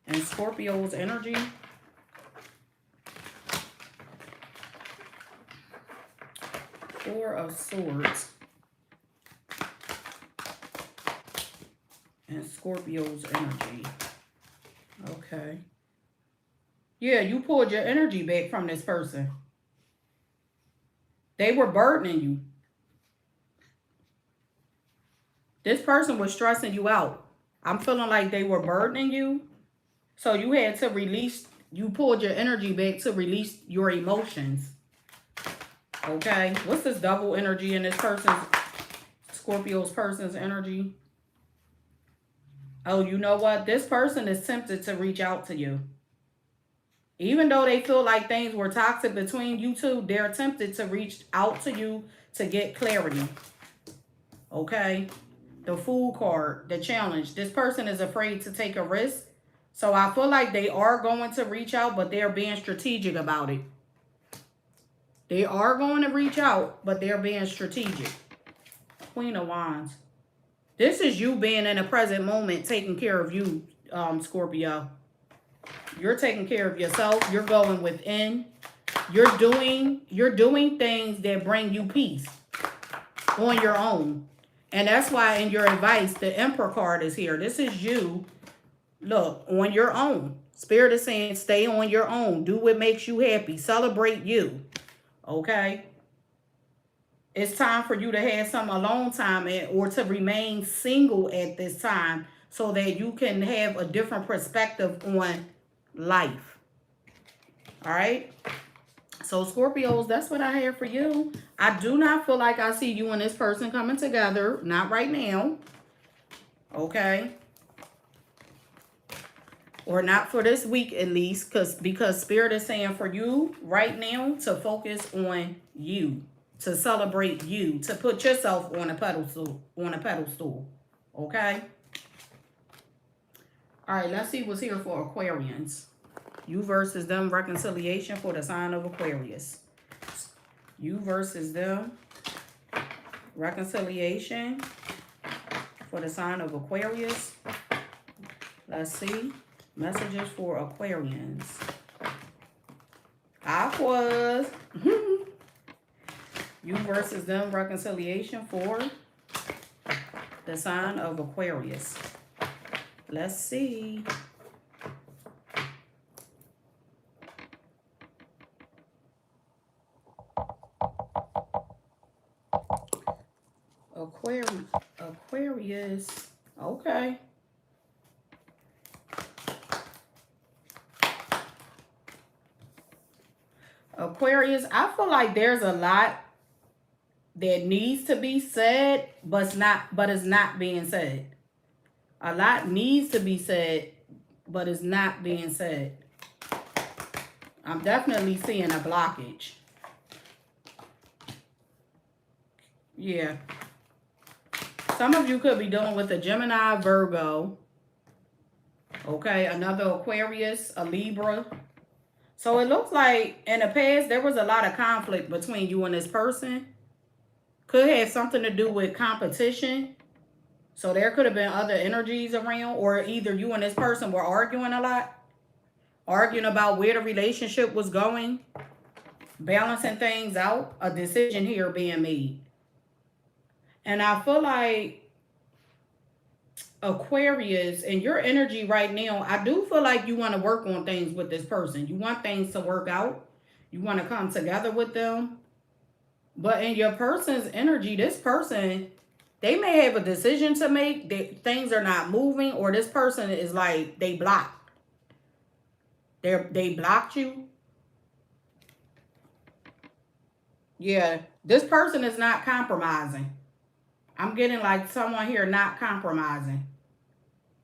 and Scorpio's energy. Four of Swords and Scorpio's energy. Okay. Yeah, you pulled your energy back from this person. They were burdening you. This person was stressing you out. I'm feeling like they were burdening you. So you had to release, you pulled your energy back to release your emotions. Okay. What's this double energy in this person's, Scorpio's person's energy? Oh, you know what? This person is tempted to reach out to you. Even though they feel like things were toxic between you two, they're tempted to reach out to you to get clarity. Okay? The Fool card, the challenge. This person is afraid to take a risk. So I feel like they are going to reach out, but they're being strategic about it. They are going to reach out, but they're being strategic. Queen of Wands. This is you being in a present moment, taking care of you, Scorpio. You're taking care of yourself. You're going within. You're doing things that bring you peace on your own. And that's why in your advice, the Emperor card is here. This is you, look, on your own. Spirit is saying stay on your own. Do what makes you happy. Celebrate you. Okay? It's time for you to have some alone time or to remain single at this time so that you can have a different perspective on life. All right? So, Scorpios, that's what I have for you. I do not feel like I see you and this person coming together. Not right now. Okay? Or not for this week at least. Because Spirit is saying for you right now to focus on you. To celebrate you, to put yourself on a pedestal, okay? All right, let's see what's here for Aquarians. You versus them, reconciliation for the sign of Aquarius. You versus them, reconciliation for the sign of Aquarius. Let's see, messages for Aquarians. Aquas. You versus them reconciliation for the sign of Aquarius. Let's see. Aquarius. Okay. Aquarius, I feel like there's a lot that needs to be said, but it's not being said. A lot needs to be said, but it's not being said. I'm definitely seeing a blockage. Yeah. Some of you could be dealing with a Gemini, Virgo. Okay, another Aquarius, a Libra. So it looks like in the past, there was a lot of conflict between you and this person. Could have something to do with competition. So there could have been other energies around, or either you and this person were arguing a lot. Arguing about where the relationship was going. Balancing things out. A decision here being made. And I feel like Aquarius, and your energy right now, I do feel like you want to work on things with this person. You want things to work out. You want to come together with them. But in your person's energy, this person, they may have a decision to make. Things are not moving, or this person is like, they blocked. They blocked you. Yeah, this person is not compromising. I'm getting like someone here not compromising.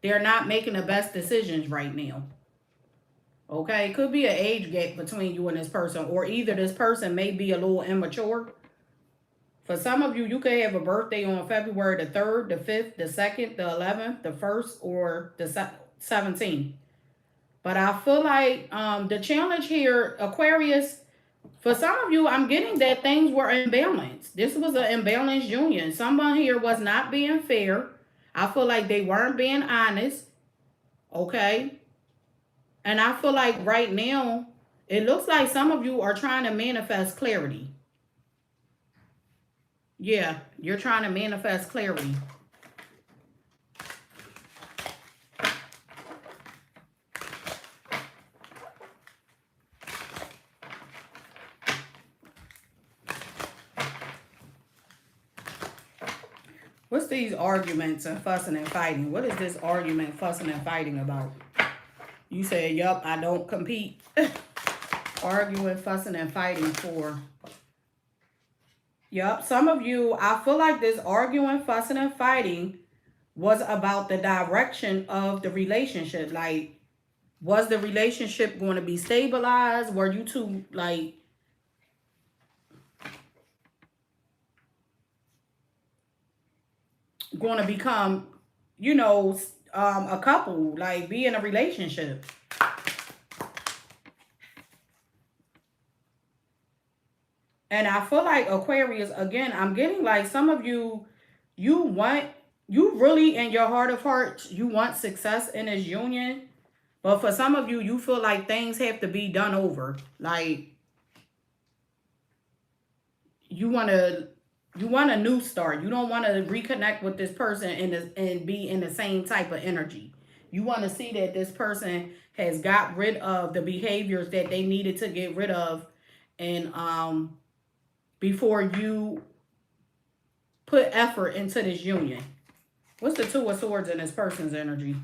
They're not making the best decisions right now. Okay, it could be an age gap between you and this person, or either this person may be a little immature. For some of you, you could have a birthday on February the 3rd, the 5th, the 2nd, the 11th, the 1st, or the 17th. But I feel like the challenge here, Aquarius, for some of you, I'm getting that things were imbalanced. This was an imbalanced union. Someone here was not being fair. I feel like they weren't being honest. Okay? And I feel like right now, it looks like some of you are trying to manifest clarity. Yeah, you're trying to manifest clarity. What's these arguments and fussing and fighting? What is this argument, fussing and fighting about? You said, yup, I don't compete. Arguing, fussing and fighting for. Yup, some of you, I feel like this arguing, fussing and fighting was about the direction of the relationship. Like, was the relationship going to be stabilized? Were you two, like, going to become, you know, a couple, like be in a relationship? And I feel like Aquarius, again, I'm getting like some of you, you really in your heart of hearts, you want success in this union. But for some of you, you feel like things have to be done over. Like, you want a new start. You don't want to reconnect with this person and be in the same type of energy. You want to see that this person has got rid of the behaviors that they needed to get rid of, and before you put effort into this union. What's the Two of Swords in this person's energy?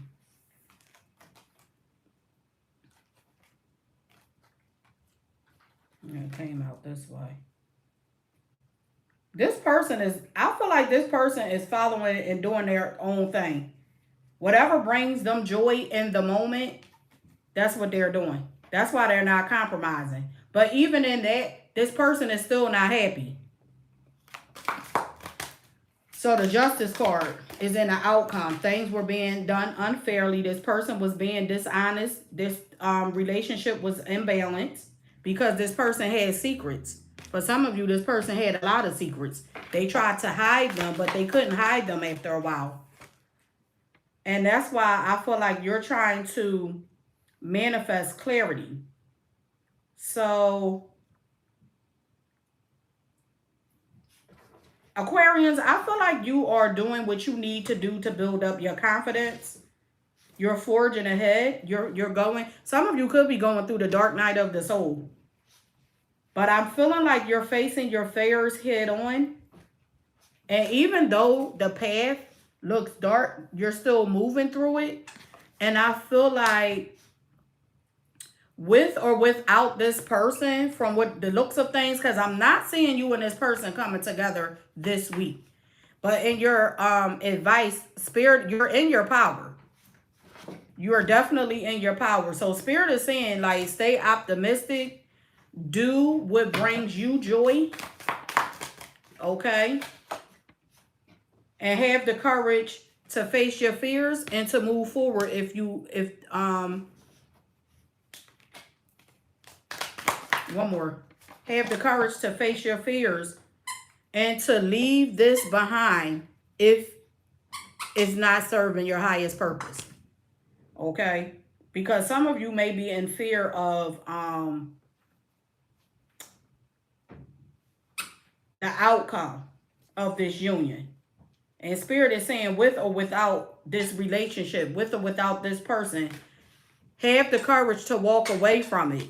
It came out this way. This person is, I feel like this person is following and doing their own thing. Whatever brings them joy in the moment, that's what they're doing. That's why they're not compromising. But even in that, this person is still not happy. So the Justice card is in the outcome. Things were being done unfairly. This person was being dishonest. This relationship was imbalanced because this person had secrets. For some of you, this person had a lot of secrets. They tried to hide them, but they couldn't hide them after a while. And that's why I feel like you're trying to manifest clarity. So Aquarians, I feel like you are doing what you need to do to build up your confidence. You're forging ahead. You're going. Some of you could be going through the dark night of the soul. But I'm feeling like you're facing your fears head on. And even though the path looks dark, you're still moving through it. And I feel like with or without this person, from what the looks of things, because I'm not seeing you and this person coming together this week. But in your advice, Spirit, you're in your power. You are definitely in your power. So Spirit is saying, like, stay optimistic. Do what brings you joy. Okay? And have the courage to face your fears and to move forward one more. Have the courage to face your fears and to leave this behind if it's not serving your highest purpose. Okay? Because some of you may be in fear of the outcome of this union. And Spirit is saying, with or without this relationship, with or without this person, have the courage to walk away from it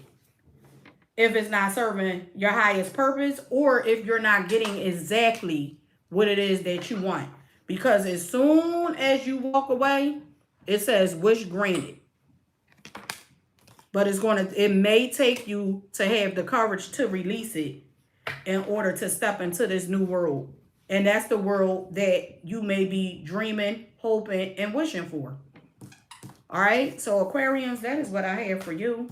if it's not serving your highest purpose, or if you're not getting exactly what it is that you want. Because as soon as you walk away, it says wish granted. But it may take you to have the courage to release it in order to step into this new world. And that's the world that you may be dreaming, hoping, and wishing for. All right. So Aquarians, that is what I have for you.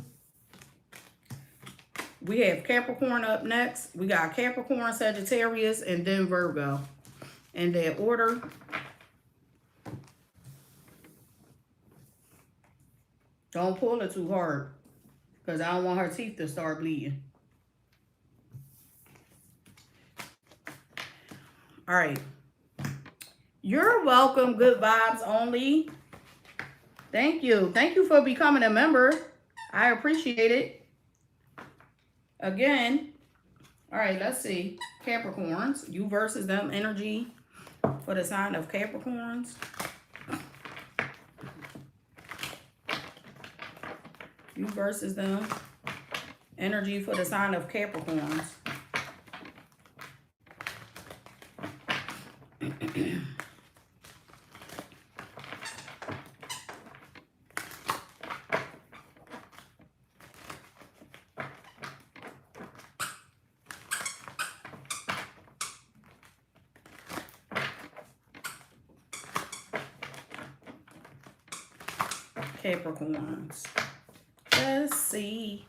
We have Capricorn up next. We got Capricorn, Sagittarius, and then Virgo. In that order. Don't pull it too hard, because I don't want her teeth to start bleeding. All right. You're welcome. Good vibes only. Thank you. Thank you for becoming a member. I appreciate it. Again. All right, let's see. Capricorns. You versus them. Energy for the sign of Capricorns. You versus them. Energy for the sign of Capricorns. Capricorns. Let's see.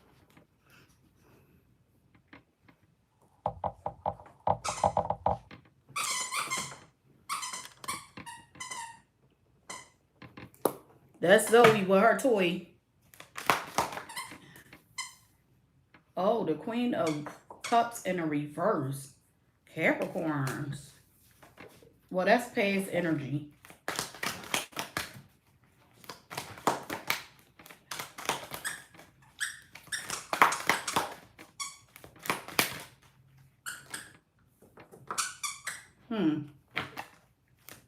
That's Zoe with her toy. Oh, the Queen of Cups in a reverse. Capricorns. Well, that's past energy.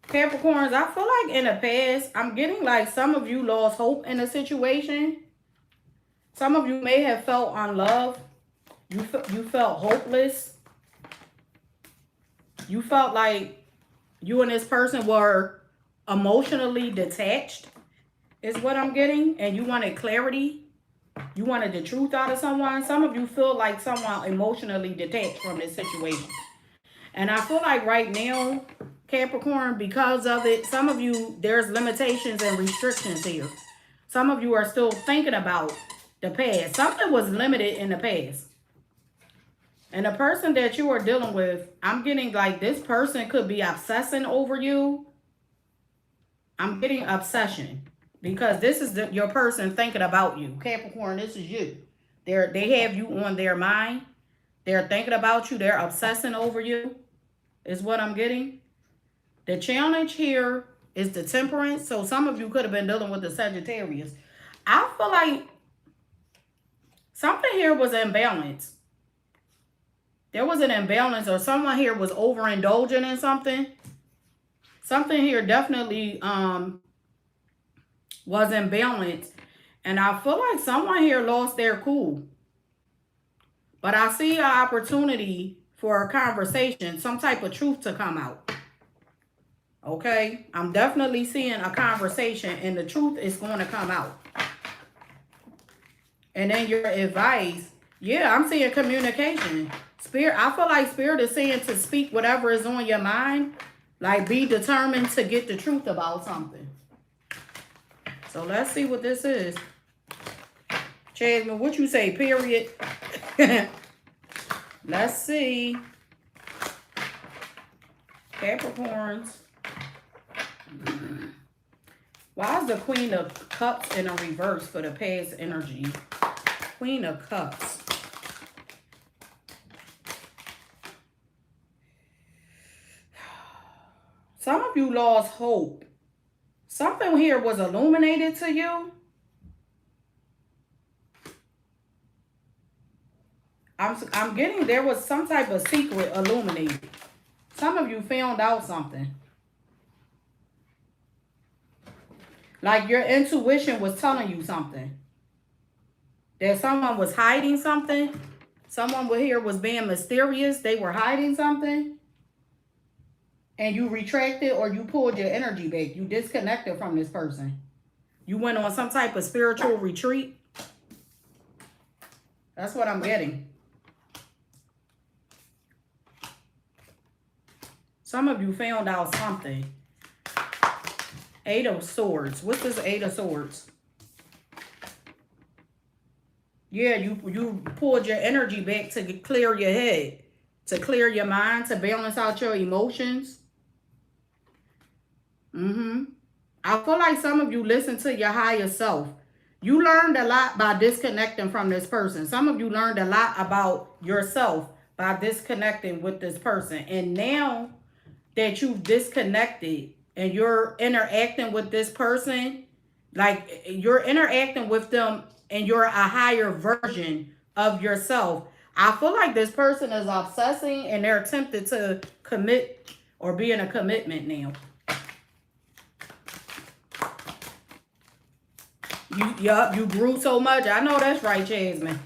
Capricorns, I feel like in the past, I'm getting like some of you lost hope in a situation. Some of you may have felt unloved. You felt hopeless. You felt like you and this person were emotionally detached, is what I'm getting. And you wanted clarity. You wanted the truth out of someone. Some of you feel like someone emotionally detached from this situation. And I feel like right now, Capricorn, because of it, some of you, there's limitations and restrictions here. Some of you are still thinking about the past. Something was limited in the past. And the person that you are dealing with, I'm getting like this person could be obsessing over you. I'm getting obsession because this is your person thinking about you. Capricorn, this is you. They have you on their mind. They're thinking about you. They're obsessing over you, is what I'm getting. The challenge here is the temperance. So some of you could have been dealing with the Sagittarius. I feel like something here was imbalanced. There was an imbalance, or someone here was overindulging in something. Something here definitely was imbalanced. And I feel like someone here lost their cool. But I see an opportunity for a conversation, some type of truth to come out. Okay? I'm definitely seeing a conversation, and the truth is going to come out. And then your advice, yeah, I'm seeing communication. Spirit, I feel like Spirit is saying to speak whatever is on your mind. Like, be determined to get the truth about something. So let's see what this is. Jasmine, what you say, period? Let's see. Capricorns. Why is the Queen of Cups in a reverse for the past energy? Queen of Cups. Some of you lost hope. Something here was illuminated to you. I'm getting there was some type of secret illuminated. Some of you found out something. Like your intuition was telling you something. That someone was hiding something. Someone here was being mysterious. They were hiding something. And you retracted, or you pulled your energy back. You disconnected from this person. You went on some type of spiritual retreat. That's what I'm getting. Some of you found out something. Eight of Swords. What's this Eight of Swords? Yeah, you pulled your energy back to clear your head. To clear your mind. To balance out your emotions. I feel like some of you listen to your higher self. You learned a lot by disconnecting from this person. Some of you learned a lot about yourself by disconnecting with this person. And now that you've disconnected and you're interacting with this person, like you're interacting with them and you're a higher version of yourself, I feel like this person is obsessing and they're tempted to commit or be in a commitment now. You grew so much. I know that's right, Jasmine.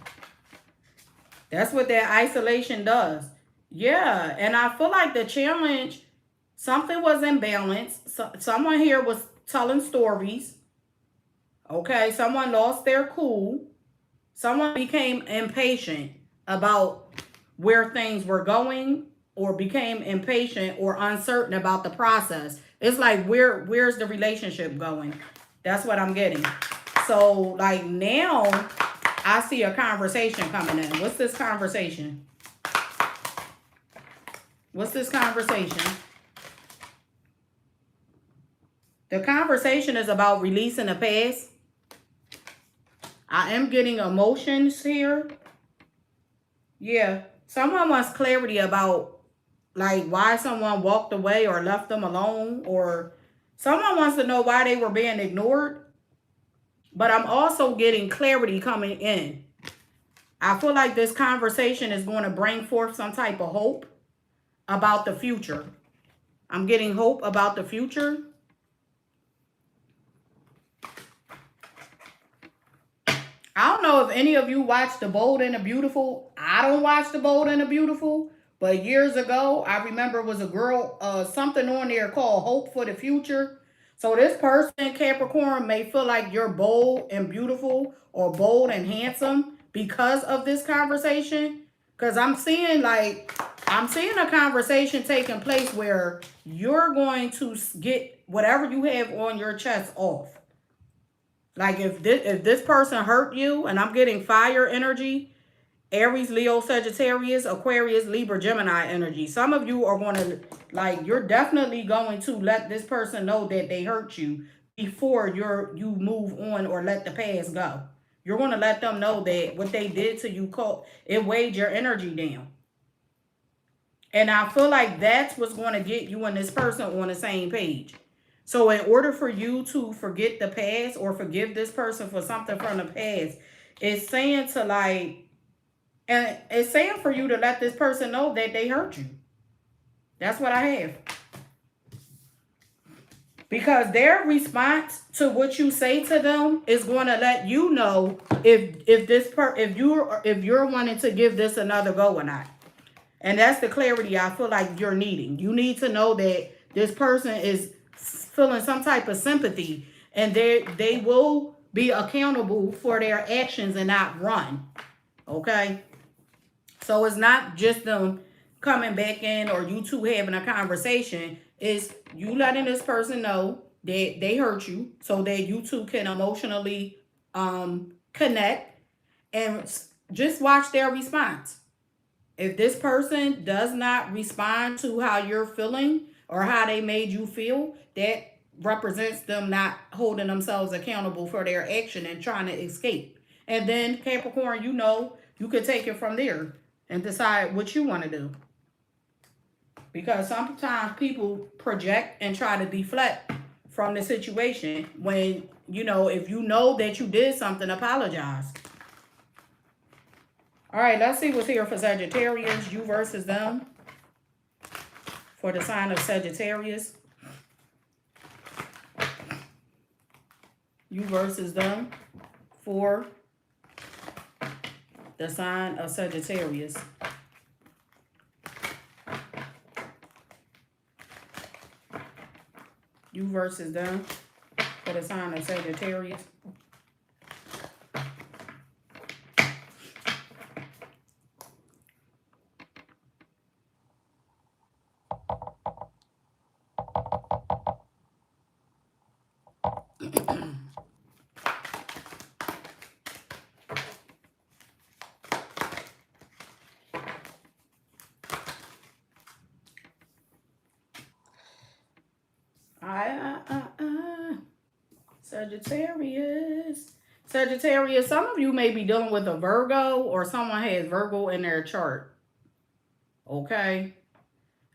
That's what that isolation does. Yeah, and I feel like the challenge, something was imbalanced. So, someone here was telling stories. Okay, someone lost their cool. Someone became impatient about where things were going, or became impatient or uncertain about the process. It's like, where's the relationship going? That's what I'm getting. So, like, now I see a conversation coming in. What's this conversation? What's this conversation? The conversation is about releasing the past. I am getting emotions here. Yeah. Someone wants clarity about, like, why someone walked away or left them alone. Or someone wants to know why they were being ignored. But I'm also getting clarity coming in. I feel like this conversation is going to bring forth some type of hope about the future. I'm getting hope about the future. I don't know if any of you watched The Bold and the Beautiful. I don't watch The Bold and the Beautiful. But years ago, I remember it was a girl, something on there called Hope for the Future. So this person, Capricorn, may feel like you're bold and beautiful or bold and handsome because of this conversation. Because I'm seeing a conversation taking place where you're going to get whatever you have on your chest off. Like if this person hurt you, and I'm getting fire energy, Aries, Leo, Sagittarius, Aquarius, Libra, Gemini energy. Some of you are going to, like, you're definitely going to let this person know that they hurt you before you move on or let the past go. You're going to let them know that what they did to you, it weighed your energy down. And I feel like that's what's going to get you and this person on the same page. So in order for you to forget the past or forgive this person for something from the past, it's saying to, like, And it's saying for you to let this person know that they hurt you. That's what I have. Because their response to what you say to them is going to let you know if you're wanting to give this another go or not. And that's the clarity I feel like you're needing. You need to know that this person is feeling some type of sympathy, and they will be accountable for their actions and not run. Okay? So it's not just them coming back in or you two having a conversation. It's you letting this person know that they hurt you so that you two can emotionally connect, and just watch their response. If this person does not respond to how you're feeling or how they made you feel, that represents them not holding themselves accountable for their action and trying to escape. And then Capricorn, you know, you could take it from there and decide what you want to do. Because sometimes people project and try to deflect from the situation when, you know, if you know that you did something, apologize. All right, let's see what's here for Sagittarius. You versus them. For the sign of Sagittarius. You versus them. For the sign of Sagittarius. You versus them. For the sign of Sagittarius. Sagittarius, some of you may be dealing with a Virgo, or someone has Virgo in their chart. Okay.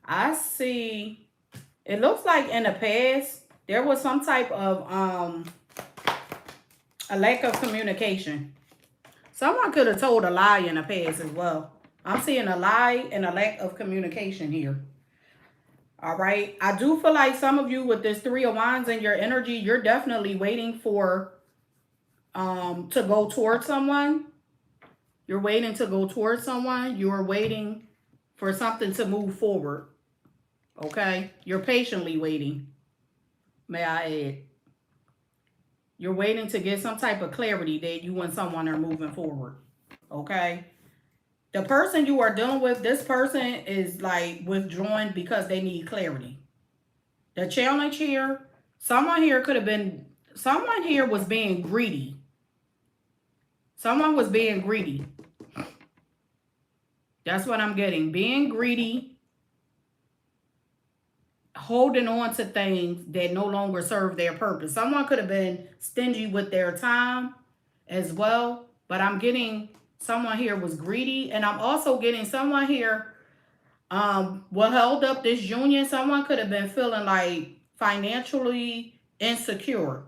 I see, it looks like in the past, there was some type of a lack of communication. Someone could have told a lie in the past as well. I'm seeing a lie and a lack of communication here. All right. I do feel like some of you with this Three of Wands in your energy, you're definitely waiting for to go towards someone. You're waiting to go towards someone. You're waiting for something to move forward. Okay? You're patiently waiting. May I add? You're waiting to get some type of clarity that you and someone are moving forward. Okay? The person you are dealing with, this person is like withdrawing because they need clarity. The challenge here, someone here was being greedy. Someone was being greedy. That's what I'm getting. Being greedy. Holding on to things that no longer serve their purpose. Someone could have been stingy with their time as well. But I'm getting someone here was greedy. And I'm also getting someone here what held up this union. Someone could have been feeling like financially insecure.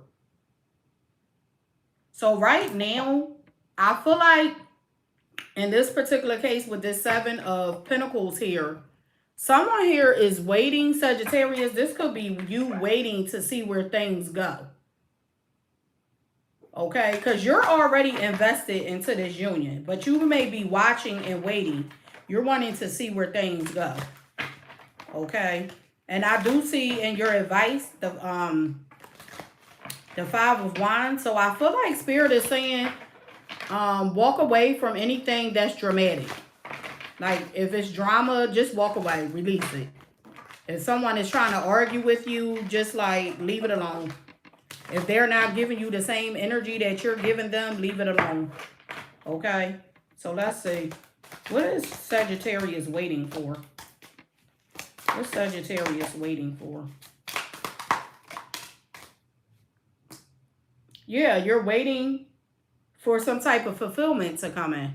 So right now, I feel like in this particular case with this Seven of Pentacles here, someone here is waiting, Sagittarius. This could be you waiting to see where things go. Okay? Because you're already invested into this union. But you may be watching and waiting. You're wanting to see where things go. Okay? And I do see in your advice the Five of Wands. So I feel like Spirit is saying walk away from anything that's dramatic. Like, if it's drama, just walk away. Release it. If someone is trying to argue with you, just, like, leave it alone. If they're not giving you the same energy that you're giving them, leave it alone. Okay? So, let's see. What is Sagittarius waiting for? What's Sagittarius waiting for? Yeah, you're waiting for some type of fulfillment to come in.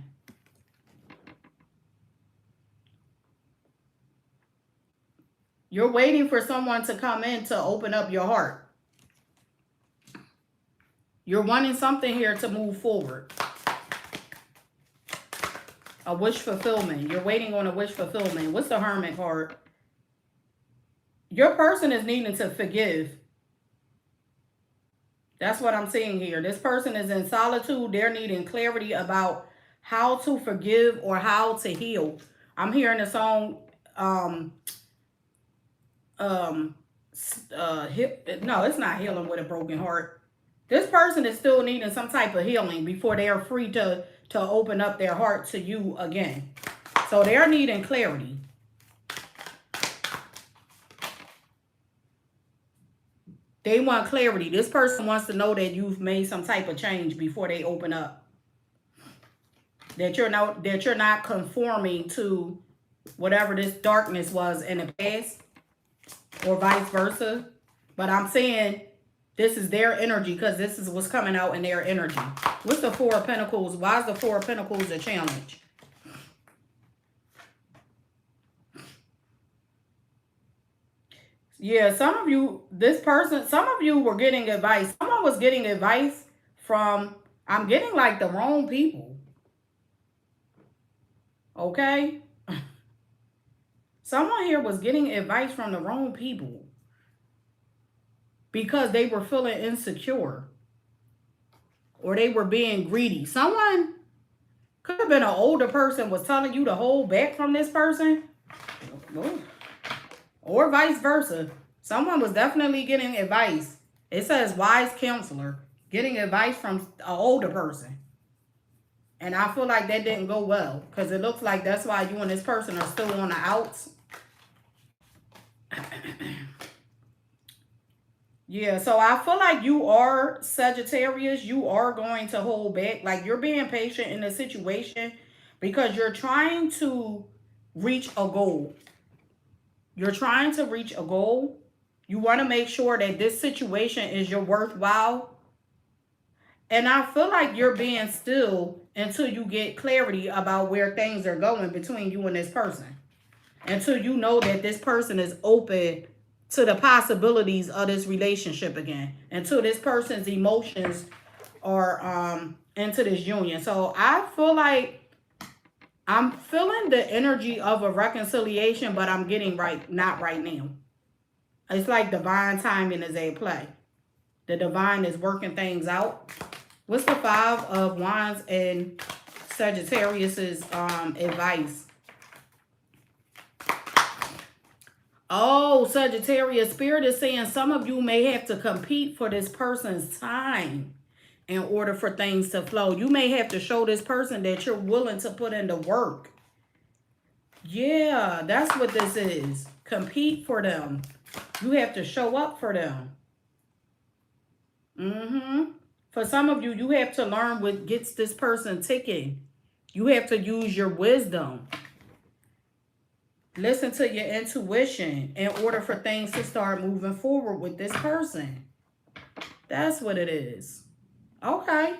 You're waiting for someone to come in to open up your heart. You're wanting something here to move forward. A wish fulfillment. You're waiting on a wish fulfillment. What's the Hermit card? Your person is needing to forgive. That's what I'm seeing here. This person is in solitude. They're needing clarity about how to forgive or how to heal. I'm hearing the song, no, it's not healing with a broken heart. This person is still needing some type of healing before they are free to open up their heart to you again. So they're needing clarity. They want clarity. This person wants to know that you've made some type of change before they open up. That you're not conforming to whatever this darkness was in the past, or vice versa. But I'm saying this is their energy because this is what's coming out in their energy. What's the Four of Pentacles? Why is the Four of Pentacles a challenge? Yeah, some of you, some of you were getting advice. Someone was getting advice from, I'm getting like the wrong people. Okay? Someone here was getting advice from the wrong people because they were feeling insecure or they were being greedy. Someone, could have been an older person, was telling you to hold back from this person. Or vice versa. Someone was definitely getting advice. It says wise counselor. Getting advice from an older person. And I feel like that didn't go well. Because it looks like that's why you and this person are still on the outs. Yeah, so I feel like you are Sagittarius. You are going to hold back. Like you're being patient in the situation because you're trying to reach a goal. You're trying to reach a goal. You want to make sure that this situation is your worthwhile. And I feel like you're being still until you get clarity about where things are going between you and this person. Until you know that this person is open to the possibilities of this relationship again. Until this person's emotions are into this union. So I feel like I'm feeling the energy of a reconciliation, but I'm getting not right now. It's like divine timing is at play. The divine is working things out. What's the Five of Wands and Sagittarius's advice? Oh, Sagittarius, Spirit is saying some of you may have to compete for this person's time in order for things to flow. You may have to show this person that you're willing to put in the work. Yeah, that's what this is. Compete for them. You have to show up for them. For some of you, you have to learn what gets this person ticking. You have to use your wisdom. Listen to your intuition in order for things to start moving forward with this person. That's what it is. Okay.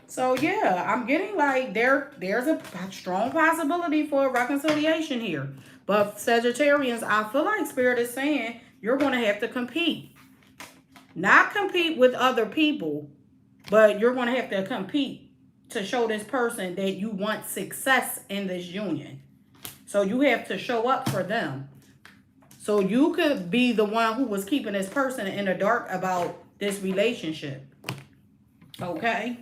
So, yeah, I'm getting like there's a strong possibility for a reconciliation here. But Sagittarians, I feel like Spirit is saying you're going to have to compete. Not compete with other people, but you're going to have to compete to show this person that you want success in this union. So you have to show up for them. So you could be the one who was keeping this person in the dark about this relationship. Okay?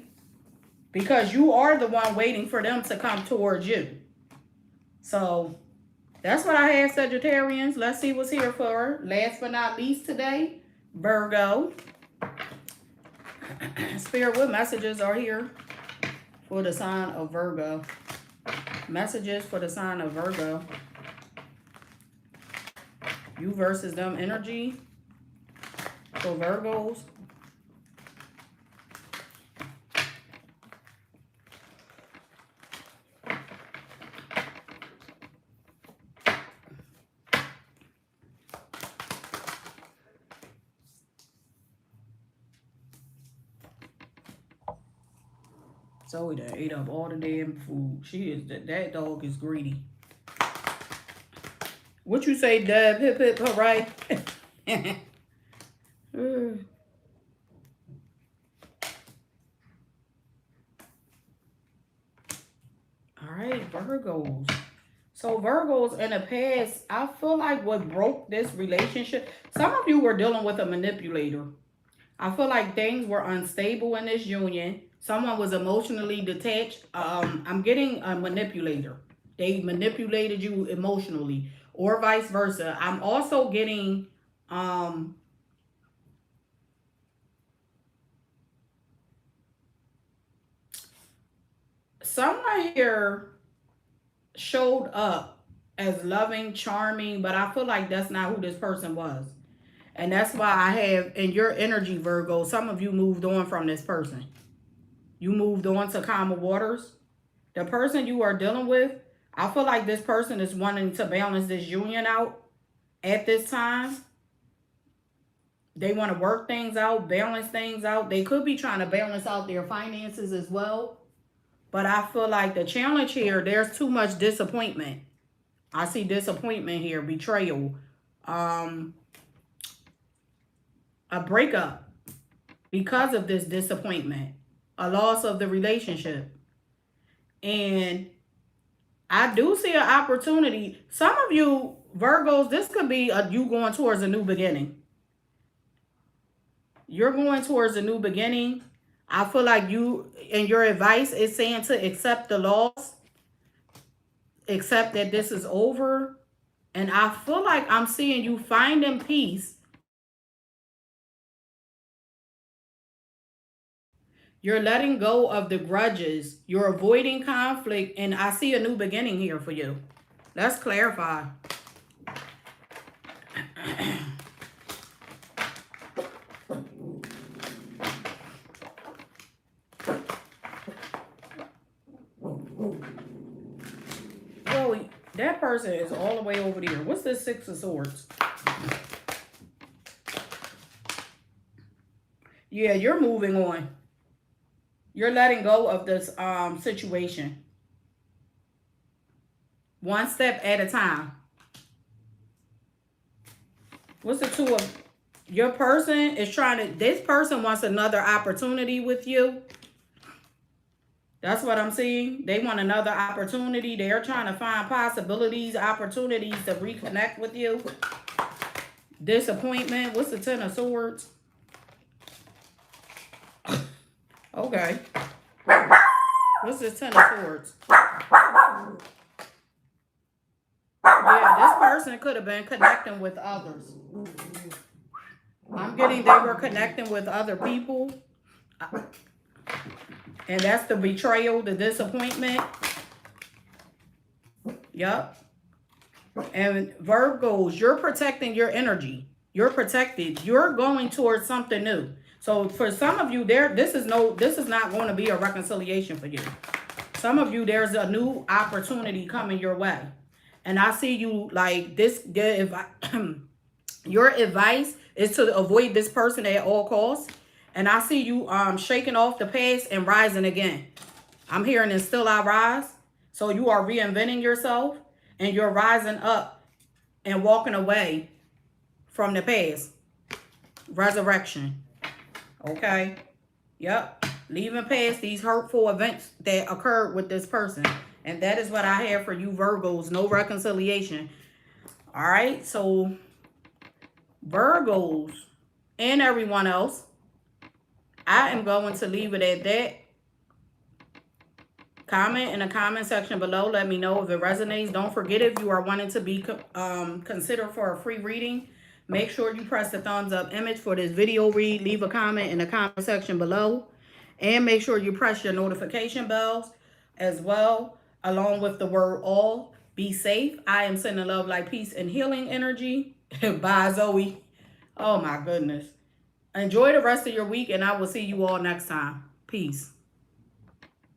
Because you are the one waiting for them to come towards you. So that's what I have, Sagittarians. Let's see what's here for last but not least today, Virgo. Spirit, what messages are here for the sign of Virgo? Messages for the sign of Virgo. You versus them energy for Virgos. Zoe done ate up all the damn food. That dog is greedy. What you say, Deb? Hip hip hooray. right, Virgos. So Virgos in the past, I feel like what broke this relationship, some of you were dealing with a manipulator. I feel like things were unstable in this union. Someone was emotionally detached. I'm getting a manipulator. They manipulated you emotionally or vice versa. I'm also getting someone here showed up as loving, charming, but I feel like that's not who this person was. And that's why I have, in your energy, Virgo, some of you moved on from this person. You moved on to calmer waters. The person you are dealing with, I feel like this person is wanting to balance this union out at this time. They want to work things out, balance things out. They could be trying to balance out their finances as well. But I feel like the challenge here, there's too much disappointment. I see disappointment here, betrayal, a breakup because of this disappointment, a loss of the relationship. And I do see an opportunity. Some of you Virgos, this could be you going towards a new beginning. You're going towards a new beginning. I feel like you, and your advice is saying to accept the loss, accept that this is over. And I feel like I'm seeing you finding peace. You're letting go of the grudges. You're avoiding conflict. And I see a new beginning here for you. Let's clarify. Oh, that person is all the way over there. What's this Six of Swords? Yeah, you're moving on. You're letting go of this situation. One step at a time. What's the Two of... Your person is trying to... This person wants another opportunity with you. That's what I'm seeing. They want another opportunity. They're trying to find possibilities, opportunities to reconnect with you. Disappointment. What's the Ten of Swords? Okay. What's this Ten of Swords? Yeah, this person could have been connecting with others. I'm getting they were connecting with other people. And that's the betrayal, the disappointment. Yep. And Virgos, you're protecting your energy. You're protected. You're going towards something new. So for some of you, this is not going to be a reconciliation for you. Some of you, there's a new opportunity coming your way. And I see you like this. Your advice is to avoid this person at all costs. And I see you shaking off the past and rising again. I'm hearing and still I rise. So you are reinventing yourself and you're rising up and walking away from the past. Resurrection. Okay. Yep. Leaving past these hurtful events that occurred with this person. And that is what I have for you Virgos. No reconciliation. All right. So Virgos and everyone else, I am going to leave it at that. Comment in the comment section below. Let me know if it resonates. Don't forget, if you are wanting to be considered for a free reading, make sure you press the thumbs up image for this video read. Leave a comment in the comment section below. And make sure you press your notification bells as well, along with the word all. Be safe. I am sending love, light, peace, and healing energy. Bye, Zoe. Oh, my goodness. Enjoy the rest of your week, and I will see you all next time. Peace.